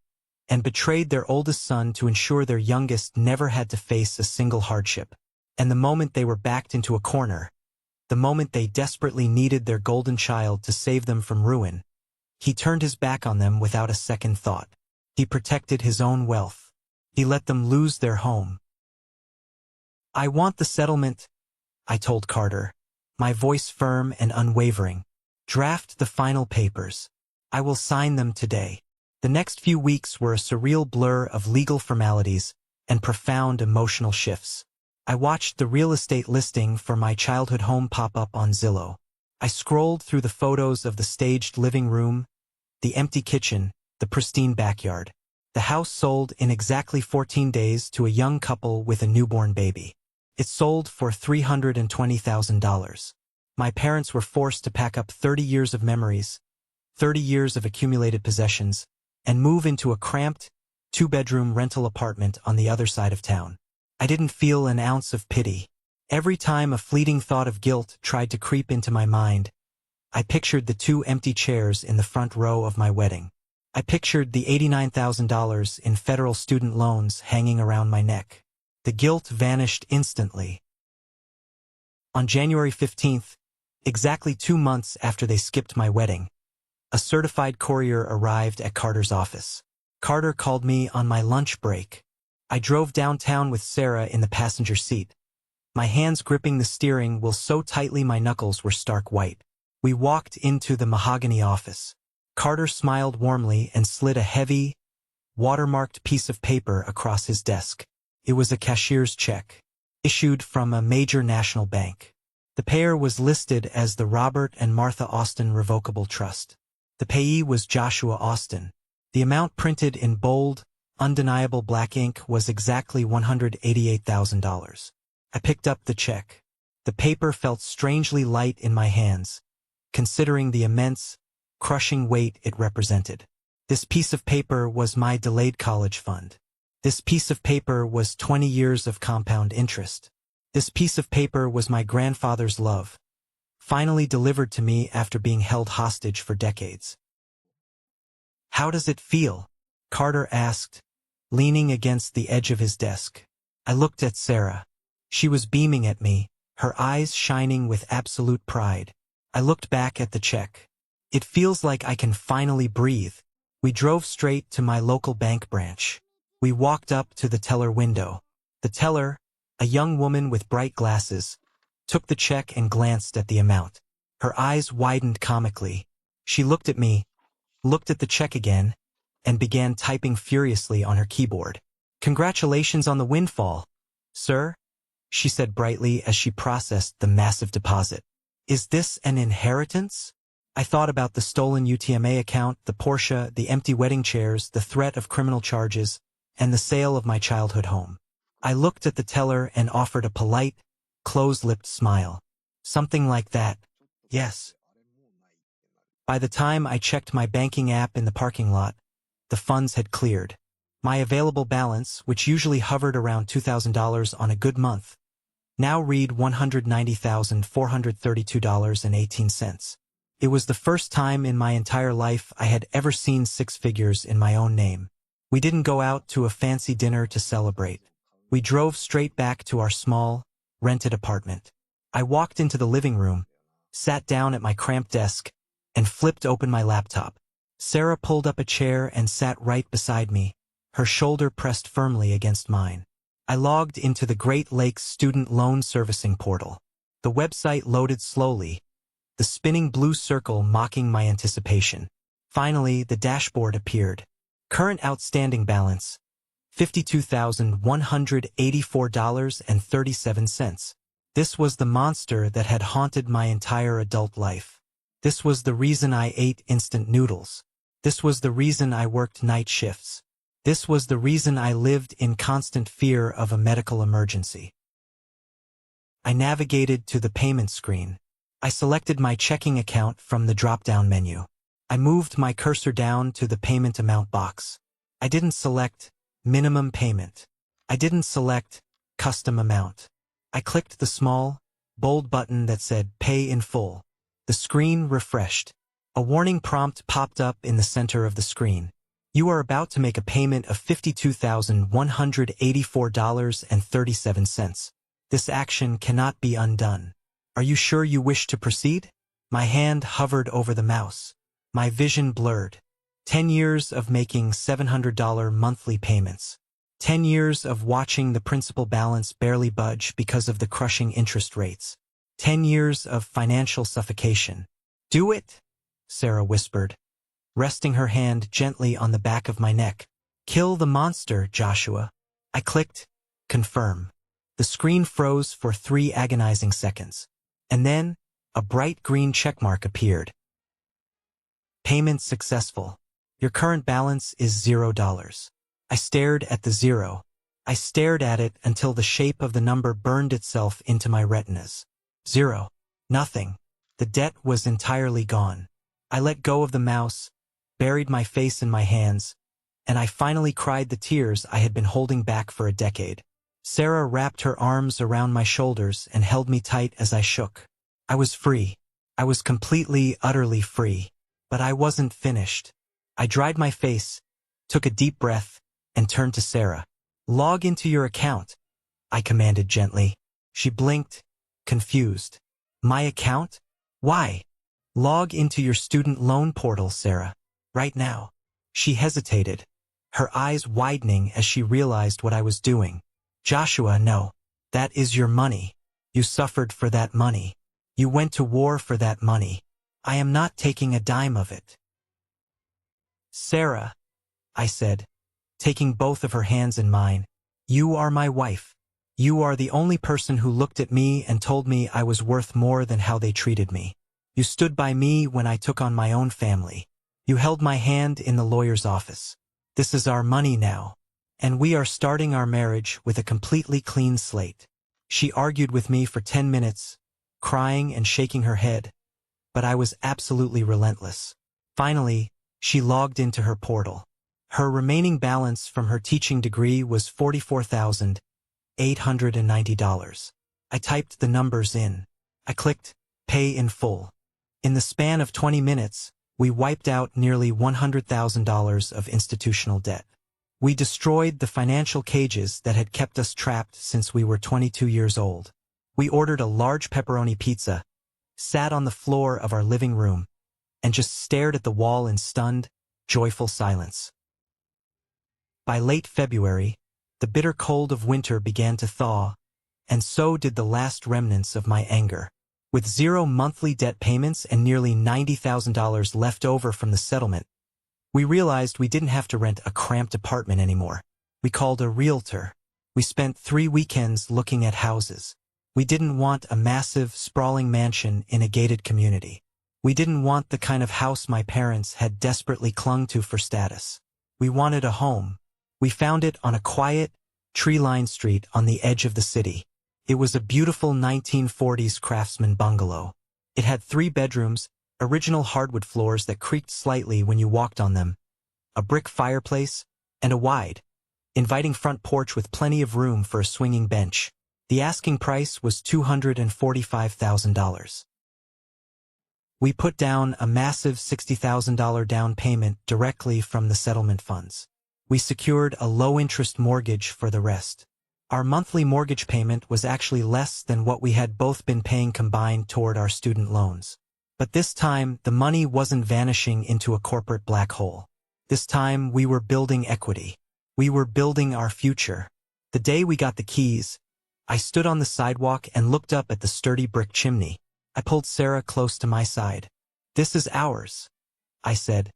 and betrayed their oldest son to ensure their youngest never had to face a single hardship. And the moment they were backed into a corner, the moment they desperately needed their golden child to save them from ruin, he turned his back on them without a second thought. He protected his own wealth. He let them lose their home. I want the settlement, I told Carter, my voice firm and unwavering. Draft the final papers. I will sign them today. The next few weeks were a surreal blur of legal formalities and profound emotional shifts. I watched the real estate listing for my childhood home pop up on Zillow. I scrolled through the photos of the staged living room, the empty kitchen, the pristine backyard. The house sold in exactly 14 days to a young couple with a newborn baby. It sold for $320,000. My parents were forced to pack up 30 years of memories, 30 years of accumulated possessions, and move into a cramped, 2-bedroom rental apartment on the other side of town. I didn't feel an ounce of pity. Every time a fleeting thought of guilt tried to creep into my mind, I pictured the 2 empty chairs in the front row of my wedding. I pictured the $89,000 in federal student loans hanging around my neck. The guilt vanished instantly. On January 15th, exactly 2 months after they skipped my wedding, a certified courier arrived at Carter's office. Carter called me on my lunch break. I drove downtown with Sarah in the passenger seat, my hands gripping the steering wheel so tightly my knuckles were stark white. We walked into the mahogany office. Carter smiled warmly and slid a heavy, watermarked piece of paper across his desk. It was a cashier's check, issued from a major national bank. The payer was listed as the Robert and Martha Austin Revocable Trust. The payee was Joshua Austin. The amount printed in bold, undeniable black ink was exactly $188,000. I picked up the check. The paper felt strangely light in my hands, considering the immense, crushing weight it represented. This piece of paper was my delayed college fund. This piece of paper was 20 years of compound interest. This piece of paper was my grandfather's love, finally delivered to me after being held hostage for decades. How does it feel? Carter asked, leaning against the edge of his desk. I looked at Sarah. She was beaming at me, her eyes shining with absolute pride. I looked back at the check. It feels like I can finally breathe. We drove straight to my local bank branch. We walked up to the teller window. The teller, a young woman with bright glasses, took the check and glanced at the amount. Her eyes widened comically. She looked at me, looked at the check again, and began typing furiously on her keyboard. "Congratulations on the windfall, sir," she said brightly as she processed the massive deposit. "Is this an inheritance?" I thought about the stolen UTMA account, the Porsche, the empty wedding chairs, the threat of criminal charges, and the sale of my childhood home. I looked at the teller and offered a polite, close-lipped smile. "Something like that, yes." By the time I checked my banking app in the parking lot, the funds had cleared. My available balance, which usually hovered around $2,000 on a good month, now read $190,432.18. It was the first time in my entire life I had ever seen six figures in my own name. We didn't go out to a fancy dinner to celebrate. We drove straight back to our small, rented apartment. I walked into the living room, sat down at my cramped desk, and flipped open my laptop. Sarah pulled up a chair and sat right beside me, her shoulder pressed firmly against mine. I logged into the Great Lakes Student Loan Servicing portal. The website loaded slowly, the spinning blue circle mocking my anticipation. Finally, the dashboard appeared. Current outstanding balance, $52,184.37. This was the monster that had haunted my entire adult life. This was the reason I ate instant noodles. This was the reason I worked night shifts. This was the reason I lived in constant fear of a medical emergency. I navigated to the payment screen. I selected my checking account from the drop-down menu. I moved my cursor down to the payment amount box. I didn't select minimum payment. I didn't select custom amount. I clicked the small, bold button that said Pay in Full. The screen refreshed. A warning prompt popped up in the center of the screen. You are about to make a payment of $52,184.37. This action cannot be undone. Are you sure you wish to proceed? My hand hovered over the mouse. My vision blurred. 10 years of making $700 monthly payments. 10 years of watching the principal balance barely budge because of the crushing interest rates. 10 years of financial suffocation. "Do it," Sarah whispered, resting her hand gently on the back of my neck. "Kill the monster, Joshua." I clicked, confirm. The screen froze for 3 agonizing seconds. And then, a bright green checkmark appeared. Payment successful. Your current balance is $0. I stared at the zero. I stared at it until the shape of the number burned itself into my retinas. 0. Nothing. The debt was entirely gone. I let go of the mouse, buried my face in my hands, and I finally cried the tears I had been holding back for a decade. Sarah wrapped her arms around my shoulders and held me tight as I shook. I was free. I was completely, utterly free. But I wasn't finished. I dried my face, took a deep breath, and turned to Sarah. "Log into your account," I commanded gently. She blinked, confused. "My account? Why?" "Log into your student loan portal, Sarah. Right now." She hesitated, her eyes widening as she realized what I was doing. "Joshua, no. That is your money. You suffered for that money. You went to war for that money. I am not taking a dime of it." "Sarah," I said, taking both of her hands in mine, "you are my wife. You are the only person who looked at me and told me I was worth more than how they treated me. You stood by me when I took on my own family. You held my hand in the lawyer's office. This is our money now, and we are starting our marriage with a completely clean slate." She argued with me for 10 minutes, crying and shaking her head, but I was absolutely relentless. Finally, she logged into her portal. Her remaining balance from her teaching degree was $44,890. I typed the numbers in. I clicked Pay in Full. In the span of 20 minutes, we wiped out nearly $100,000 of institutional debt. We destroyed the financial cages that had kept us trapped since we were 22 years old. We ordered a large pepperoni pizza, sat on the floor of our living room, and just stared at the wall in stunned, joyful silence. By late February, the bitter cold of winter began to thaw, and so did the last remnants of my anger. With 0 monthly debt payments and nearly $90,000 left over from the settlement, We realized we didn't have to rent a cramped apartment anymore. We called a realtor. We spent 3 weekends looking at houses. We didn't want a massive, sprawling mansion in a gated community. We didn't want the kind of house my parents had desperately clung to for status. We wanted a home. We found it on a quiet, tree-lined street on the edge of the city. It was a beautiful 1940s craftsman bungalow. It had 3 bedrooms, original hardwood floors that creaked slightly when you walked on them, a brick fireplace, and a wide, inviting front porch with plenty of room for a swinging bench. The asking price was $245,000. We put down a massive $60,000 down payment directly from the settlement funds. We secured a low-interest mortgage for the rest. Our monthly mortgage payment was actually less than what we had both been paying combined toward our student loans. But this time, the money wasn't vanishing into a corporate black hole. This time, we were building equity. We were building our future. The day we got the keys, I stood on the sidewalk and looked up at the sturdy brick chimney. I pulled Sarah close to my side. "This is ours," I said,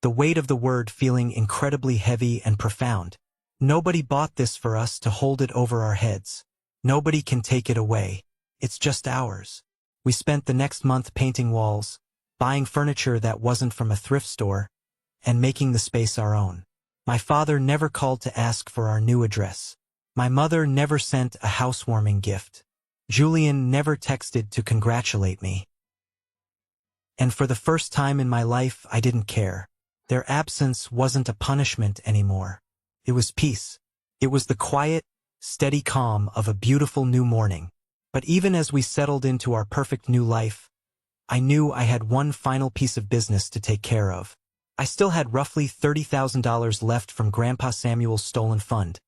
the weight of the word feeling incredibly heavy and profound. "Nobody bought this for us to hold it over our heads. Nobody can take it away. It's just ours." We spent the next month painting walls, buying furniture that wasn't from a thrift store, and making the space our own. My father never called to ask for our new address. My mother never sent a housewarming gift. Julian never texted to congratulate me. And for the first time in my life, I didn't care. Their absence wasn't a punishment anymore. It was peace. It was the quiet, steady calm of a beautiful new morning. But even as we settled into our perfect new life, I knew I had one final piece of business to take care of. I still had roughly $30,000 left from Grandpa Samuel's stolen fund,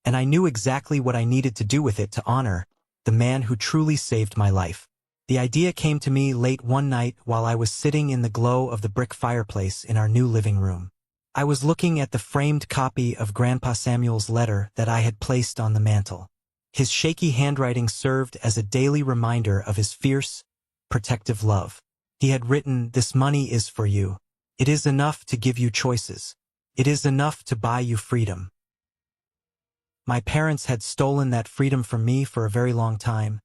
and I knew exactly what I needed to do with it to honor the man who truly saved my life. The idea came to me late one night while I was sitting in the glow of the brick fireplace in our new living room. I was looking at the framed copy of Grandpa Samuel's letter that I had placed on the mantel. His shaky handwriting served as a daily reminder of his fierce, protective love. He had written, "This money is for you. It is enough to give you choices. It is enough to buy you freedom." My parents had stolen that freedom from me for a very long time,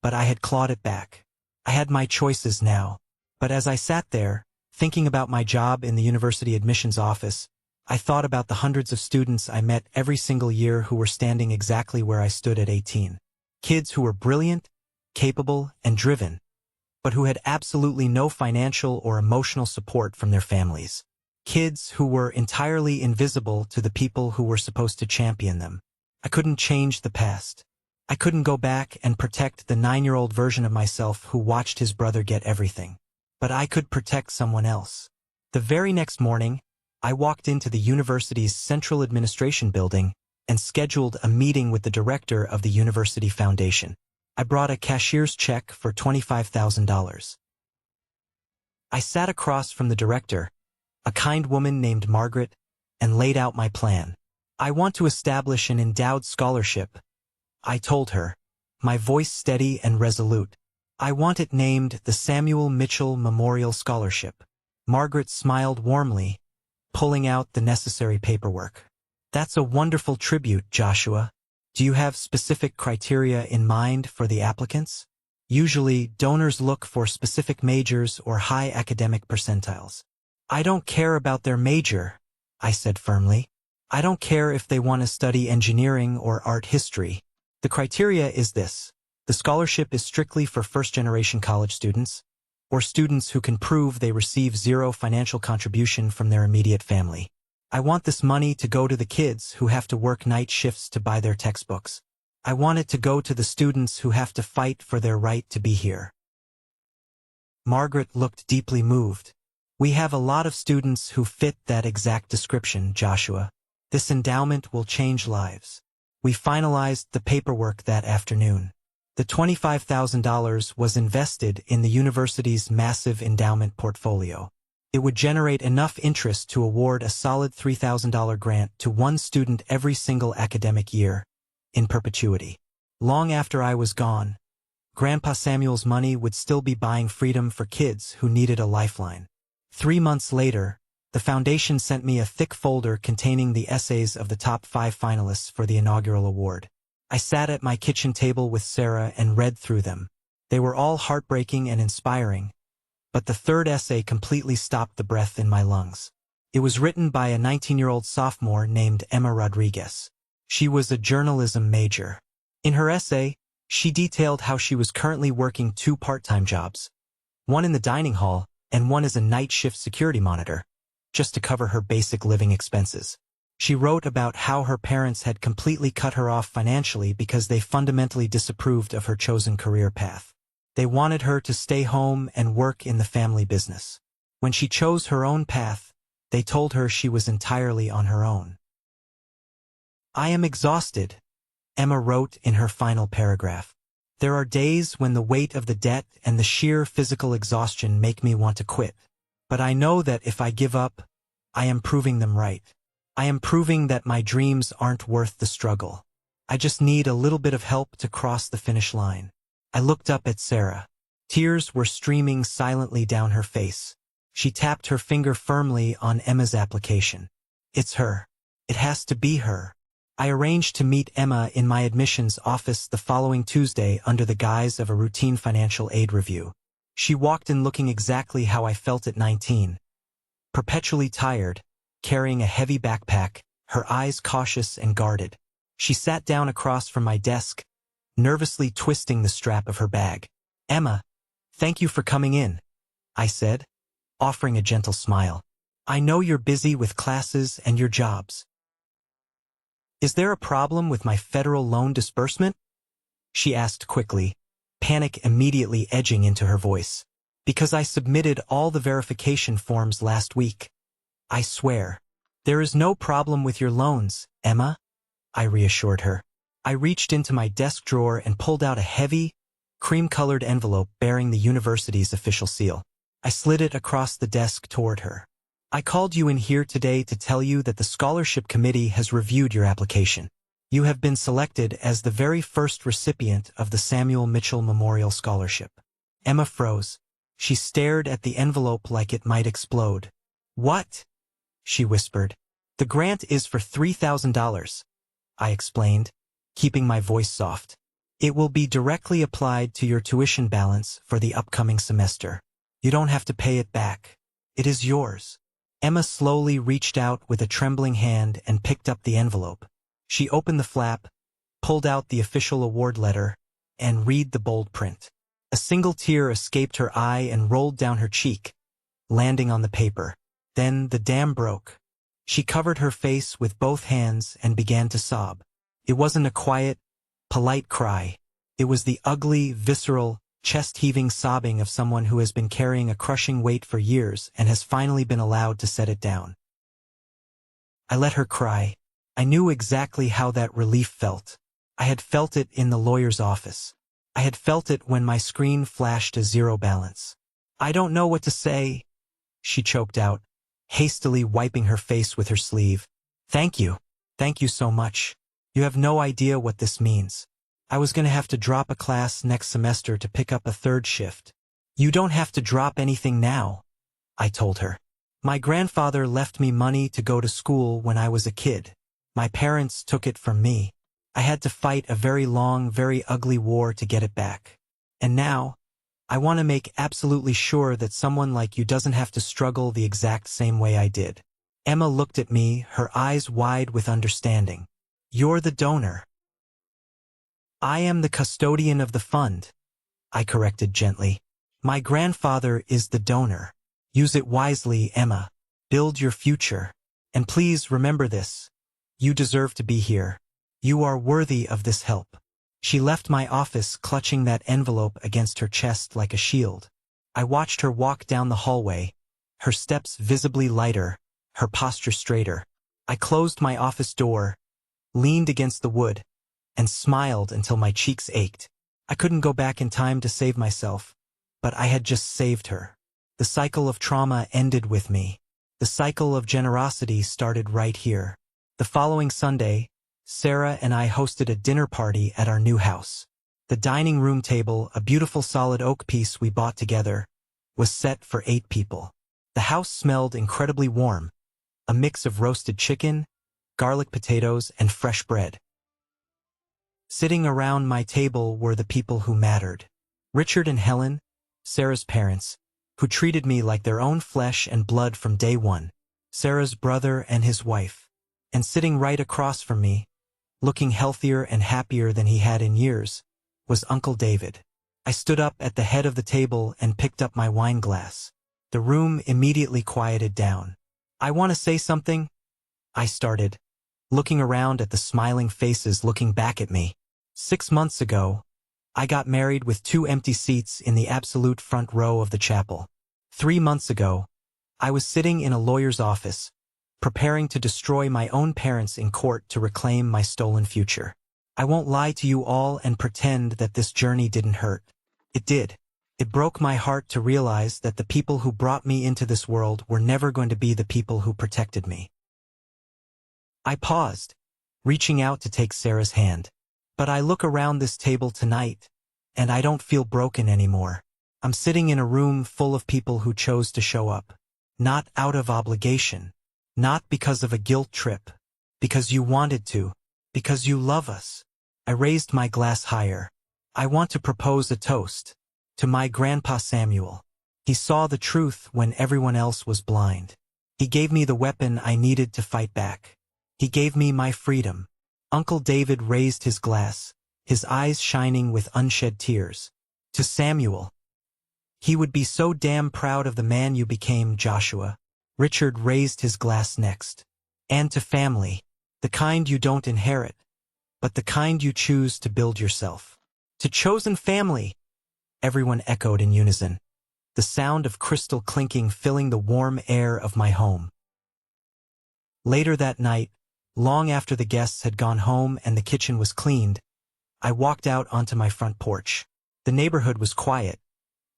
but I had clawed it back. I had my choices now. But as I sat there, thinking about my job in the university admissions office, I thought about the hundreds of students I met every single year who were standing exactly where I stood at 18. Kids who were brilliant, capable, and driven, but who had absolutely no financial or emotional support from their families. Kids who were entirely invisible to the people who were supposed to champion them. I couldn't change the past. I couldn't go back and protect the 9-year-old version of myself who watched his brother get everything. But I could protect someone else. The very next morning, I walked into the university's central administration building and scheduled a meeting with the director of the university foundation. I brought a cashier's check for $25,000. I sat across from the director, a kind woman named Margaret, and laid out my plan. "I want to establish an endowed scholarship," I told her, my voice steady and resolute. "I want it named the Samuel Mitchell Memorial Scholarship." Margaret smiled warmly, pulling out the necessary paperwork. "That's a wonderful tribute, Joshua. Do you have specific criteria in mind for the applicants?" Usually, donors look for specific majors or high academic percentiles. "I don't care about their major," I said firmly. "I don't care if they want to study engineering or art history. The criteria is this. The scholarship is strictly for first-generation college students, or students who can prove they receive zero financial contribution from their immediate family. I want this money to go to the kids who have to work night shifts to buy their textbooks. I want it to go to the students who have to fight for their right to be here." Margaret looked deeply moved. "We have a lot of students who fit that exact description, Joshua. This endowment will change lives." We finalized the paperwork that afternoon. The $25,000 was invested in the university's massive endowment portfolio. It would generate enough interest to award a solid $3,000 grant to one student every single academic year, in perpetuity. Long after I was gone, Grandpa Samuel's money would still be buying freedom for kids who needed a lifeline. 3 months later, The foundation sent me a thick folder containing the essays of the top 5 finalists for the inaugural award. I sat at my kitchen table with Sarah and read through them. They were all heartbreaking and inspiring, but the third essay completely stopped the breath in my lungs. It was written by a 19-year-old sophomore named Emma Rodriguez. She was a journalism major. In her essay, she detailed how she was currently working 2 part-time jobs, one in the dining hall and one as a night shift security monitor, just to cover her basic living expenses. She wrote about how her parents had completely cut her off financially because they fundamentally disapproved of her chosen career path. They wanted her to stay home and work in the family business. When she chose her own path, they told her she was entirely on her own. "I am exhausted," Emma wrote in her final paragraph. "There are days when the weight of the debt and the sheer physical exhaustion make me want to quit. But I know that if I give up, I am proving them right. I am proving that my dreams aren't worth the struggle. I just need a little bit of help to cross the finish line." I looked up at Sarah. Tears were streaming silently down her face. She tapped her finger firmly on Emma's application. "It's her. It has to be her." I arranged to meet Emma in my admissions office the following Tuesday under the guise of a routine financial aid review. She walked in looking exactly how I felt at 19. Perpetually tired, carrying a heavy backpack, her eyes cautious and guarded. She sat down across from my desk, nervously twisting the strap of her bag. "Emma, thank you for coming in," I said, offering a gentle smile. "I know you're busy with classes and your jobs. Is there a problem with my federal loan disbursement?" she asked quickly, panic immediately edging into her voice. "Because I submitted all the verification forms last week. I swear. There is no problem with your loans, Emma," I reassured her. I reached into my desk drawer and pulled out a heavy, cream-colored envelope bearing the university's official seal. I slid it across the desk toward her. "I called you in here today to tell you that the scholarship committee has reviewed your application. You have been selected as the very first recipient of the Samuel Mitchell Memorial Scholarship." Emma froze. She stared at the envelope like it might explode. "What?" she whispered. "The grant is for $3,000, I explained, keeping my voice soft. "It will be directly applied to your tuition balance for the upcoming semester. You don't have to pay it back. It is yours." Emma slowly reached out with a trembling hand and picked up the envelope. She opened the flap, pulled out the official award letter, and read the bold print. A single tear escaped her eye and rolled down her cheek, landing on the paper. Then the dam broke. She covered her face with both hands and began to sob. It wasn't a quiet, polite cry. It was the ugly, visceral, chest-heaving sobbing of someone who has been carrying a crushing weight for years and has finally been allowed to set it down. I let her cry. I knew exactly how that relief felt. I had felt it in the lawyer's office. I had felt it when my screen flashed a zero balance. "I don't know what to say," she choked out, hastily wiping her face with her sleeve. "Thank you. Thank you so much. You have no idea what this means. I was going to have to drop a class next semester to pick up a third shift." "You don't have to drop anything now," I told her. "My grandfather left me money to go to school when I was a kid. My parents took it from me. I had to fight a very long, very ugly war to get it back. And now, I want to make absolutely sure that someone like you doesn't have to struggle the exact same way I did." Emma looked at me, her eyes wide with understanding. "You're the donor." "I am the custodian of the fund," I corrected gently. "My grandfather is the donor. Use it wisely, Emma. Build your future. And please remember this. You deserve to be here. You are worthy of this help." She left my office clutching that envelope against her chest like a shield. I watched her walk down the hallway, her steps visibly lighter, her posture straighter. I closed my office door, leaned against the wood, and smiled until my cheeks ached. I couldn't go back in time to save myself, but I had just saved her. The cycle of trauma ended with me. The cycle of generosity started right here. The following Sunday, Sarah and I hosted a dinner party at our new house. The dining room table, a beautiful solid oak piece we bought together, was set for 8 people. The house smelled incredibly warm, a mix of roasted chicken, garlic potatoes, and fresh bread. Sitting around my table were the people who mattered. Richard and Helen, Sarah's parents, who treated me like their own flesh and blood from day one. Sarah's brother and his wife. And sitting right across from me, looking healthier and happier than he had in years, was Uncle David. I stood up at the head of the table and picked up my wine glass. The room immediately quieted down. "I want to say something," I started, looking around at the smiling faces looking back at me. 6 months ago, I got married with 2 empty seats in the absolute front row of the chapel. 3 months ago, I was sitting in a lawyer's office, preparing to destroy my own parents in court to reclaim my stolen future. I won't lie to you all and pretend that this journey didn't hurt. It did. It broke my heart to realize that the people who brought me into this world were never going to be the people who protected me. I paused, reaching out to take Sarah's hand. But I look around this table tonight, and I don't feel broken anymore. I'm sitting in a room full of people who chose to show up. Not out of obligation. Not because of a guilt trip. Because you wanted to. Because you love us. I raised my glass higher. I want to propose a toast. To my Grandpa Samuel. He saw the truth when everyone else was blind. He gave me the weapon I needed to fight back. He gave me my freedom. Uncle David raised his glass, his eyes shining with unshed tears. To Samuel. He would be so damn proud of the man you became, Joshua. Richard raised his glass next. And to family. The kind you don't inherit, but the kind you choose to build yourself. To chosen family. Everyone echoed in unison, the sound of crystal clinking filling the warm air of my home. Later that night, long after the guests had gone home and the kitchen was cleaned, I walked out onto my front porch. The neighborhood was quiet,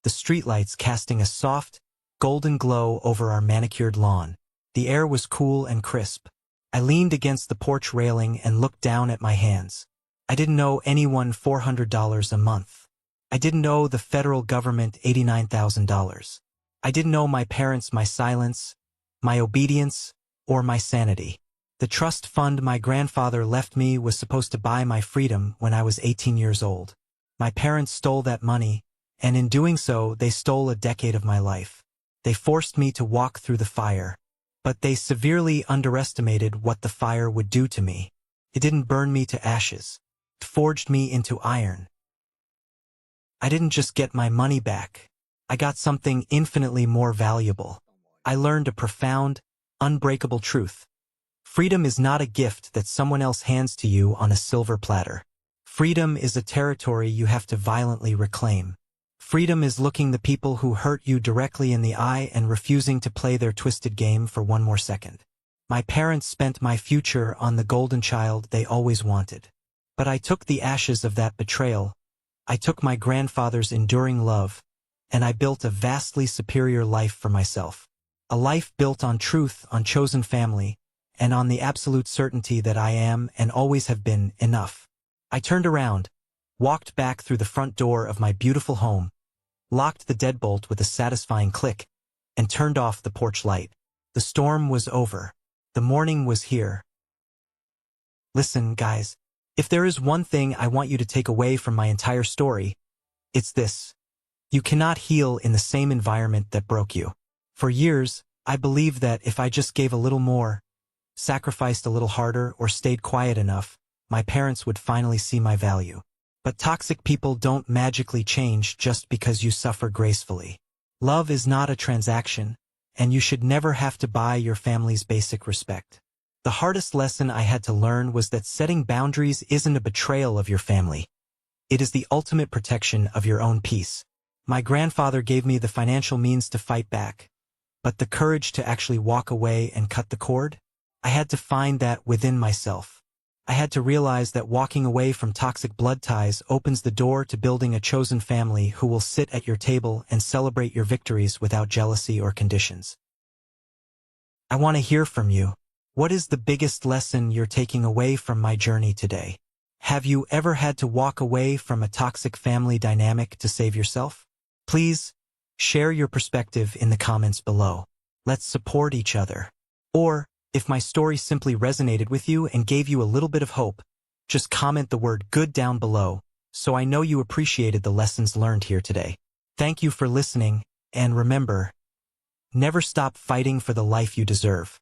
the streetlights casting a soft, golden glow over our manicured lawn. The air was cool and crisp. I leaned against the porch railing and looked down at my hands. I didn't owe anyone $400 a month. I didn't owe the federal government $89,000. I didn't owe my parents my silence, my obedience, or my sanity. The trust fund my grandfather left me was supposed to buy my freedom when I was 18 years old. My parents stole that money, and in doing so, they stole a decade of my life. They forced me to walk through the fire, but they severely underestimated what the fire would do to me. It didn't burn me to ashes. It forged me into iron. I didn't just get my money back. I got something infinitely more valuable. I learned a profound, unbreakable truth. Freedom is not a gift that someone else hands to you on a silver platter. Freedom is a territory you have to violently reclaim. Freedom is looking the people who hurt you directly in the eye and refusing to play their twisted game for one more second. My parents spent my future on the golden child they always wanted. But I took the ashes of that betrayal. I took my grandfather's enduring love, and I built a vastly superior life for myself. A life built on truth, on chosen family, and on the absolute certainty that I am and always have been enough. I turned around, walked back through the front door of my beautiful home, locked the deadbolt with a satisfying click, and turned off the porch light. The storm was over. The morning was here. Listen, guys. If there is one thing I want you to take away from my entire story, it's this. You cannot heal in the same environment that broke you. For years, I believed that if I just gave a little more, sacrificed a little harder, or stayed quiet enough, my parents would finally see my value. But toxic people don't magically change just because you suffer gracefully. Love is not a transaction, and you should never have to buy your family's basic respect. The hardest lesson I had to learn was that setting boundaries isn't a betrayal of your family. It is the ultimate protection of your own peace. My grandfather gave me the financial means to fight back, but the courage to actually walk away and cut the cord? I had to find that within myself. I had to realize that walking away from toxic blood ties opens the door to building a chosen family who will sit at your table and celebrate your victories without jealousy or conditions. I want to hear from you. What is the biggest lesson you're taking away from my journey today? Have you ever had to walk away from a toxic family dynamic to save yourself? Please, share your perspective in the comments below. let's support each other. Or, if my story simply resonated with you and gave you a little bit of hope, just comment the word good down below, so I know you appreciated the lessons learned here today. Thank you for listening, and remember, never stop fighting for the life you deserve.